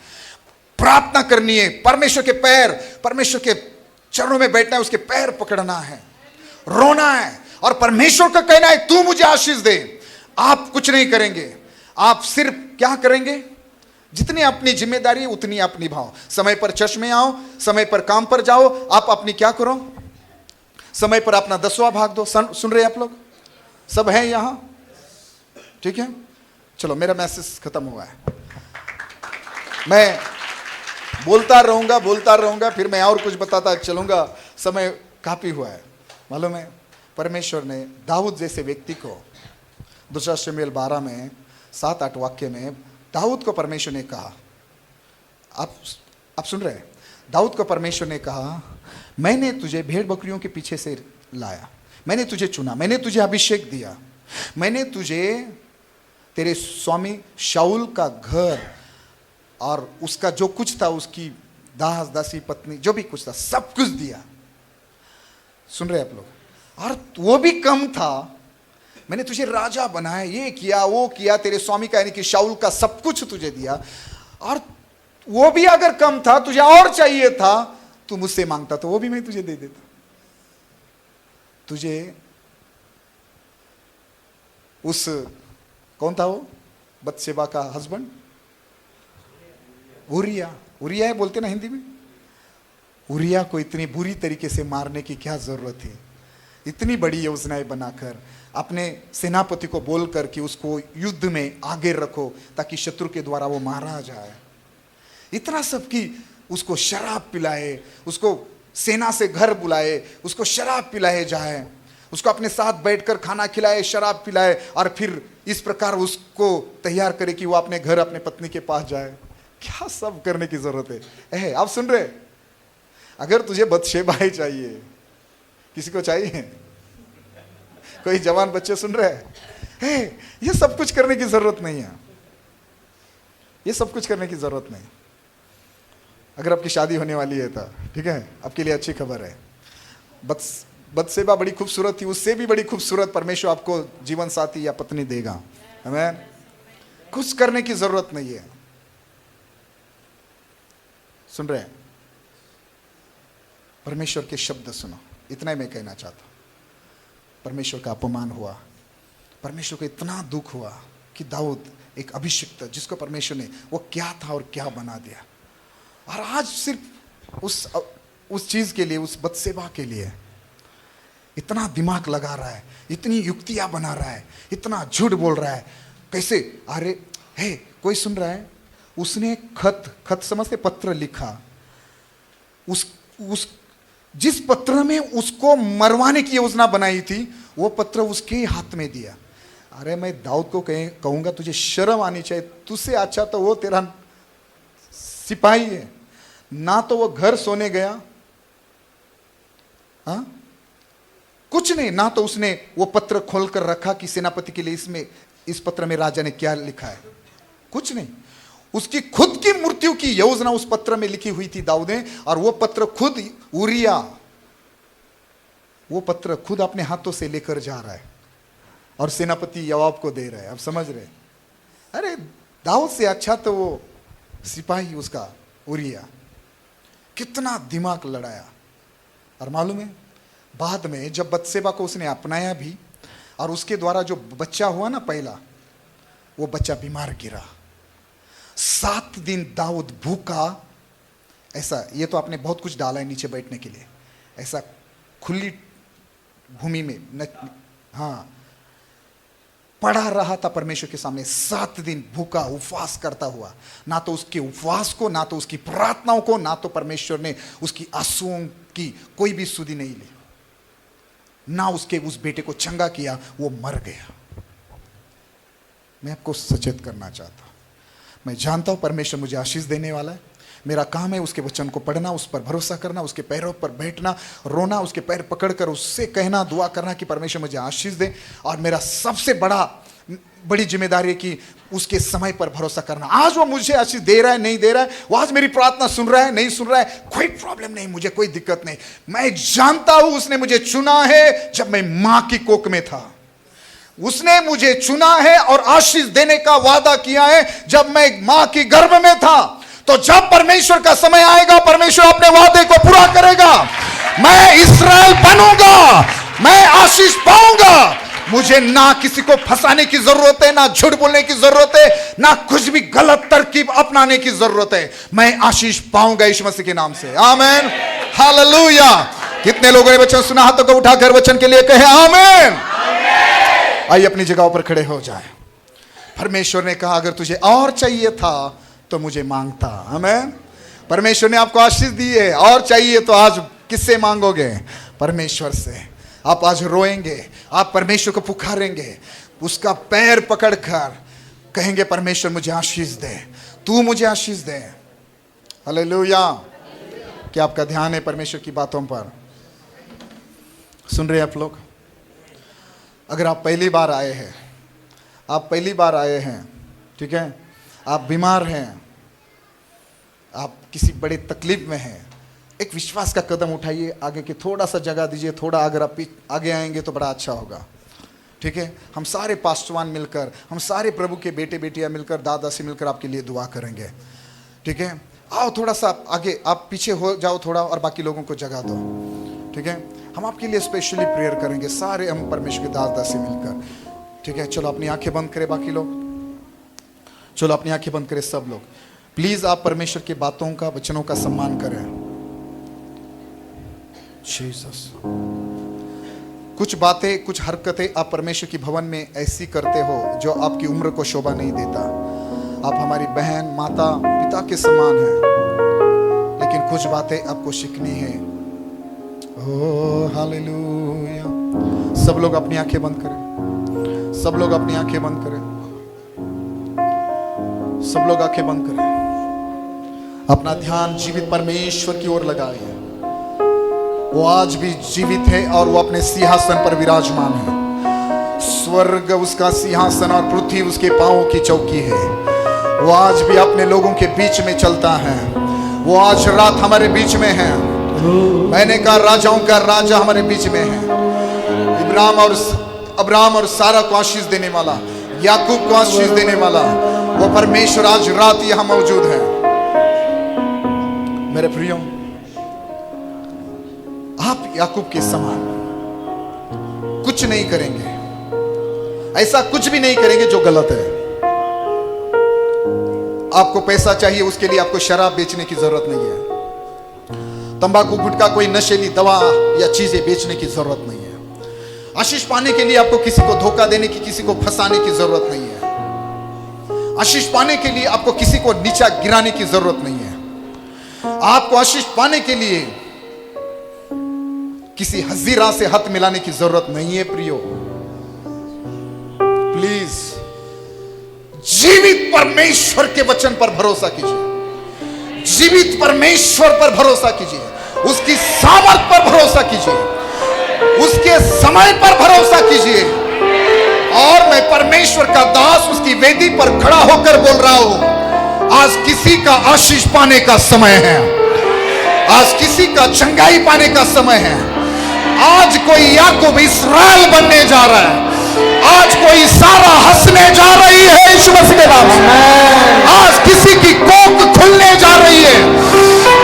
प्रार्थना करनी है। परमेश्वर के पैर, परमेश्वर के चरणों में बैठना है, उसके पैर पकड़ना है, रोना है और परमेश्वर का कहना है तू मुझे आशीष दे। आप कुछ नहीं करेंगे, आप सिर्फ क्या करेंगे? जितनी अपनी जिम्मेदारी उतनी आप निभाओ। समय पर चर्च में आओ, समय पर काम पर जाओ। आप अपनी क्या करो? समय पर अपना 10वां भाग दो। सुन रहे आप लोग? सब हैं यहां? ठीक है, चलो मेरा मैसेज खत्म हुआ है। मैं बोलता रहूंगा, फिर मैं और कुछ बताता चलूंगा। समय काफी हुआ है। मालूम है, परमेश्वर ने दाऊद जैसे व्यक्ति को 2 शमूएल 12 में 7-8 वाक्य में दाऊद को परमेश्वर ने कहा, आप सुन रहे हैं? दाऊद को परमेश्वर ने कहा, मैंने तुझे भेड़ बकरियों के पीछे से लाया, मैंने तुझे चुना, मैंने तुझे अभिषेक दिया, मैंने तुझे तेरे स्वामी शाऊल का घर और उसका जो कुछ था, उसकी दास दासी पत्नी, जो भी कुछ था, सब कुछ दिया। सुन रहे आप लोग? और वो भी कम था। मैंने तुझे राजा बनाया, ये किया, वो किया, तेरे स्वामी का यानी कि शाऊल का सब कुछ तुझे दिया। और वो भी अगर कम था, तुझे और चाहिए था, तू मुझसे मांगता तो वो भी मैं तुझे दे देता। तुझे उस, कौन था वो बत्शेबा का हस्बैंड? उरिया है बोलते ना हिंदी में। उरिया को इतनी बुरी तरीके से मारने की क्या जरूरत थी? इतनी बड़ी योजनाएं बनाकर अपने सेनापति को बोलकर कि उसको युद्ध में आगे रखो ताकि शत्रु के द्वारा वो मारा जाए। इतना सब कि उसको शराब पिलाए, उसको सेना से घर बुलाए, उसको शराब पिलाए जाए, उसको अपने साथ बैठकर खाना खिलाए, शराब पिलाए और फिर इस प्रकार उसको तैयार करे कि वो अपने घर, अपने पत्नी के पास जाए। क्या सब करने की जरूरत है? आप सुन रहे? अगर तुझे बदशेबा ही चाहिए, किसी को चाहिए? कोई जवान बच्चे सुन रहे हैं? ये सब कुछ करने की जरूरत नहीं है, ये सब कुछ करने की जरूरत नहीं। अगर आपकी शादी होने वाली है तो ठीक है, आपके लिए अच्छी खबर है। बदशेबा बड़ी खूबसूरत थी, उससे भी बड़ी खूबसूरत परमेश्वर आपको जीवन साथी या पत्नी देगा। हमें कुछ करने की जरूरत नहीं है। सुन रहे हैं? परमेश्वर के शब्द सुनो, इतना ही मैं कहना चाहता हूं। परमेश्वर का अपमान हुआ, परमेश्वर को इतना दुख हुआ कि दाऊद एक अभिषिक्त, जिसको परमेश्वर ने वो क्या था और क्या बना दिया, और आज सिर्फ उस चीज के लिए, उस बदशेबा के लिए इतना दिमाग लगा रहा है, इतनी युक्तियां बना रहा है, इतना झूठ बोल रहा है। कैसे? अरे कोई सुन रहा है? उसने खत समझते, पत्र लिखा, उस जिस पत्र में उसको मरवाने की योजना बनाई थी, वो पत्र उसके हाथ में दिया। अरे मैं दाऊद को कहूंगा तुझे शर्म आनी चाहिए। तुझसे अच्छा तो वो तेरा सिपाही है, ना तो वो घर सोने गया, हाँ कुछ नहीं, ना तो उसने वो पत्र खोलकर रखा कि सेनापति के लिए इस पत्र में राजा ने क्या लिखा है, कुछ नहीं। उसकी खुद की मृत्यु की योजना उस पत्र में लिखी हुई थी दाऊद ने, और वो पत्र खुद उरिया, वो पत्र खुद अपने हाथों से लेकर जा रहा है और सेनापति योआब को दे रहा है। अब समझ रहे? अरे दाऊद से अच्छा तो वो सिपाही उसका उरिया, कितना दिमाग लड़ाया। और मालूम है, बाद में जब बदशेबा को उसने अपनाया भी, और उसके द्वारा जो बच्चा हुआ ना पहला, वो बच्चा बीमार गिरा। 7 दिन दाऊद भूखा, ऐसा, ये तो आपने बहुत कुछ डाला है नीचे बैठने के लिए, ऐसा खुली भूमि में हाँ पड़ा रहा था परमेश्वर के सामने 7 दिन भूखा उपवास करता हुआ। ना तो उसके उपवास को, ना तो उसकी प्रार्थनाओं को, ना तो परमेश्वर ने उसकी आंसुओं की कोई भी सुधि नहीं ली, ना उसके उस बेटे को चंगा किया, वो मर गया। मैं आपको सचेत करना चाहता हूं, मैं जानता हूं परमेश्वर मुझे आशीष देने वाला है। मेरा काम है उसके वचन को पढ़ना, उस पर भरोसा करना, उसके पैरों पर बैठना, रोना, उसके पैर पकड़कर उससे कहना, दुआ करना कि परमेश्वर मुझे आशीष दे। और मेरा सबसे बड़ी जिम्मेदारी है कि उसके समय पर भरोसा करना। आज वो मुझे आशीष दे रहा है, नहीं दे रहा है, वो आज मेरी प्रार्थना सुन रहा है, नहीं सुन रहा है, कोई प्रॉब्लम नहीं, मुझे कोई दिक्कत नहीं। मैं जानता हूं उसने मुझे चुना है जब मैं मां की कोख में था। उसने मुझे चुना है और आशीष देने का वादा किया है जब मैं मां की गर्भ में था। तो जब परमेश्वर का समय आएगा, परमेश्वर अपने वादे को पूरा करेगा। मैं इस्राएल बनूंगा, मैं आशीष पाऊंगा। मुझे ना किसी को फंसाने की जरूरत है, ना झूठ बोलने की जरूरत है, ना कुछ भी गलत तरकीब अपनाने की जरूरत है। मैं आशीष पाऊंगा यीशु मसीह के नाम से। आमीन, हालेलुया। कितने लोगों ने वचन सुना? हाथों को उठाकर वचन के लिए कहे आमीन। आइए अपनी जगहों पर खड़े हो जाए। परमेश्वर ने कहा अगर तुझे और चाहिए था तो मुझे मांगता। आमीन। परमेश्वर ने आपको आशीष दी है, और चाहिए तो आज किससे मांगोगे? परमेश्वर से। आप आज रोएंगे, आप परमेश्वर को पुकारेंगे, उसका पैर पकड़कर कहेंगे परमेश्वर मुझे आशीष दे, तू मुझे आशीष दे। हालेलुया। क्या आपका ध्यान है परमेश्वर की बातों पर? सुन रहे हैं आप लोग? अगर आप पहली बार आए हैं, ठीक है, आप बीमार हैं, आप किसी बड़े तकलीफ में हैं, एक विश्वास का कदम उठाइए, आगे के थोड़ा सा जगह दीजिए। थोड़ा अगर आप आगे आएंगे तो बड़ा अच्छा होगा, ठीक है। हम सारे पास्टवान मिलकर, हम सारे प्रभु के बेटे बेटियां मिलकर, दादा से मिलकर आपके लिए दुआ करेंगे, ठीक है। आओ थोड़ा सा आगे, आप पीछे हो जाओ थोड़ा, और बाकी लोगों को जगह दो, ठीक है। हम आपके लिए स्पेशली प्रेयर करेंगे, सारे हम परमेश्वर के दास दासी मिलकर, ठीक है। चलो अपनी आंखें बंद करें, बाकी लोग चलो अपनी आंखें बंद करें, सब लोग प्लीज आप परमेश्वर की बातों का, वचनों का सम्मान करें। जीसस, कुछ बातें, कुछ हरकतें आप परमेश्वर की भवन में ऐसी करते हो जो आपकी उम्र को शोभा नहीं देता। आप हमारी बहन, माता, पिता के समान हैं, लेकिन कुछ बातें आपको सीखनी है। Oh hallelujah. सब लोग अपनी आंखें बंद करें, सब लोग अपनी आंखें बंद करें, सब लोग आंखें बंद करें। अपना ध्यान जीवित परमेश्वर की ओर लगाए। वो आज भी जीवित है और वो अपने सिंहासन पर विराजमान है। स्वर्ग उसका सिंहासन और पृथ्वी उसके पांवों की चौकी है। वो आज भी अपने लोगों के बीच में चलता है। वो आज रात हमारे बीच में है। मैंने कहा राजाओं का राजा हमारे बीच में है। अब्राहम और सारा को आशीष देने वाला, याकूब को आशीष देने वाला वो परमेश्वर आज रात यहां मौजूद है। मेरे प्रियो, आप याकूब के समान कुछ नहीं करेंगे, ऐसा कुछ भी नहीं करेंगे जो गलत है। आपको पैसा चाहिए, उसके लिए आपको शराब बेचने की जरूरत नहीं है। तंबाकू गुटखा कोई नशेली दवा या चीजें बेचने की जरूरत नहीं है। आशीष पाने के लिए आपको किसी को धोखा देने की, किसी को फंसाने की जरूरत नहीं है। आशीष पाने के लिए आपको किसी को नीचा गिराने की जरूरत नहीं है। आपको आशीष पाने के लिए किसी हजीरा से हाथ मिलाने की जरूरत नहीं है। प्रियो, प्लीज जीवित परमेश्वर के वचन पर भरोसा कीजिए। जीवित परमेश्वर पर भरोसा कीजिए। उसकी सामर्थ पर भरोसा कीजिए। उसके समय पर भरोसा कीजिए। और मैं परमेश्वर का दास उसकी वेदी पर खड़ा होकर बोल रहा हूं, आज किसी का आशीष पाने का समय है। आज किसी का चंगाई पाने का समय है। आज कोई याकूब इस्राएल बनने जा रहा है। आज कोई सारा हंसने जा रही है यीशु मसीह के नाम से। आज किसी की कोख खुलने जा रही है।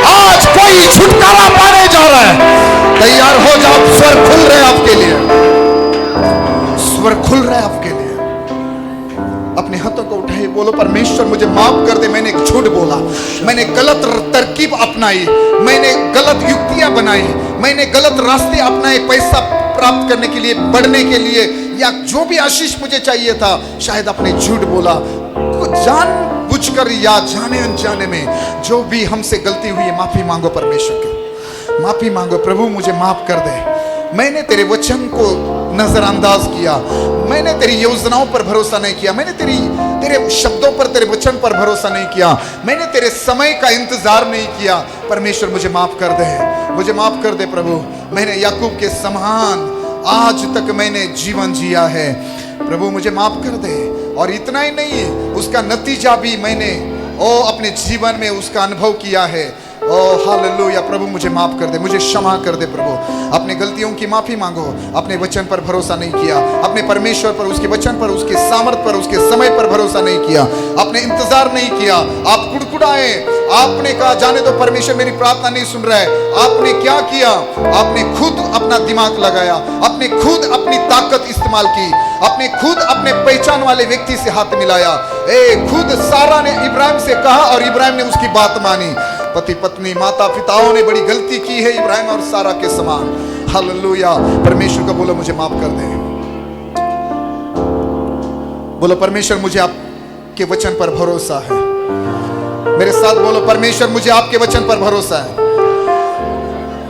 आज कोई छुटकारा पाने जा रहा है। तैयार हो जाओ, स्वर खुल रहे हैं आपके लिए। स्वर खुल रहा है आपके लिए। अपने हाथों को उठाइए, बोलो परमेश्वर मुझे माफ कर दे। मैंने एक झूठ बोला, मैंने गलत तरकीब अपनाई, मैंने गलत युक्तियां बनाई, मैंने गलत रास्ते अपनाए पैसा प्राप्त करने के लिए, बढ़ने के लिए, या जो भी आशीष मुझे चाहिए था, शायद अपने झूठ बोला। जान बुझकर या जाने अनजाने में जो भी हमसे गलती हुई है, माफी मांगो परमेश्वर के, माफी मांगो। प्रभु मुझे माफ कर दे। मैंने तेरे वचन को नजरअंदाज किया। मैंने तेरी योजनाओं पर भरोसा नहीं किया। मैंने तेरे शब्दों पर, तेरे वचन पर भरोसा नहीं किया। मैंने तेरे समय का इंतजार नहीं किया। परमेश्वर मुझे माफ कर दे, मुझे माफ कर दे प्रभु। मैंने याकूब के समान आज तक मैंने जीवन जिया है। प्रभु मुझे माफ कर दे। और इतना ही नहीं, उसका नतीजा भी मैंने अपने जीवन में उसका अनुभव किया है। हालेलुया। प्रभु मुझे माफ कर दे, मुझे क्षमा कर दे प्रभु। अपने गलतियों की माफी मांगो। अपने वचन पर भरोसा नहीं किया, अपने परमेश्वर पर, उसके वचन पर, उसके सामर्थ पर, उसके समय पर भरोसा नहीं किया, आपने इंतजार नहीं किया, आप कुड़कुड़ाए। आपने कहा जाने तो परमेश्वर मेरी प्रार्थना नहीं सुन रहा है। आपने क्या किया? आपने खुद अपना दिमाग लगाया, आपने खुद अपनी ताकत इस्तेमाल की, आपने खुद अपने पहचान वाले व्यक्ति से हाथ मिलाया। खुद सारा ने इब्राहिम से कहा और इब्राहिम ने उसकी बात मानी। पति पत्नी, माता पिताओं ने बड़ी गलती की है इब्राहिम और सारा के समान। हालेलुया। परमेश्वर को बोलो मुझे माफ कर दे। बोलो परमेश्वर मुझे आपके वचन पर भरोसा है। मेरे साथ बोलो परमेश्वर मुझे आपके वचन पर भरोसा है।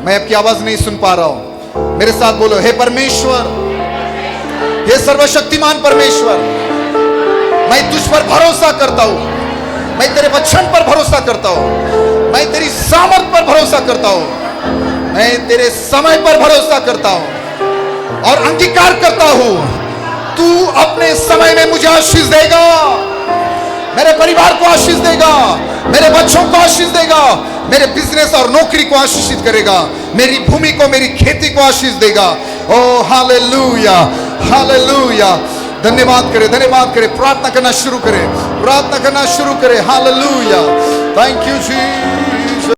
मैं आपकी आवाज नहीं सुन पा रहा हूं। मेरे साथ बोलो हे परमेश्वर, हे सर्वशक्तिमान परमेश्वर, मैं तुझ पर भरोसा करता हूं। मैं तेरे वचन पर भरोसा करता हूं। मैं तेरी सामर्थ पर भरोसा करता हूं। मैं तेरे समय पर भरोसा करता हूं और अंगीकार करता हूं तू अपने समय में मुझे आशीष देगा, मेरे परिवार को आशीष देगा, मेरे बच्चों को आशीष देगा, मेरे बिजनेस और नौकरी को आशीषित करेगा, मेरी भूमि को, मेरी खेती को आशीष देगा। ओ हालेलुया, हालेलुया। धन्यवाद करे, धन्यवाद करे। प्रार्थना करना शुरू करें, प्रार्थना करना शुरू करें। हालेलुया। Thank you ji.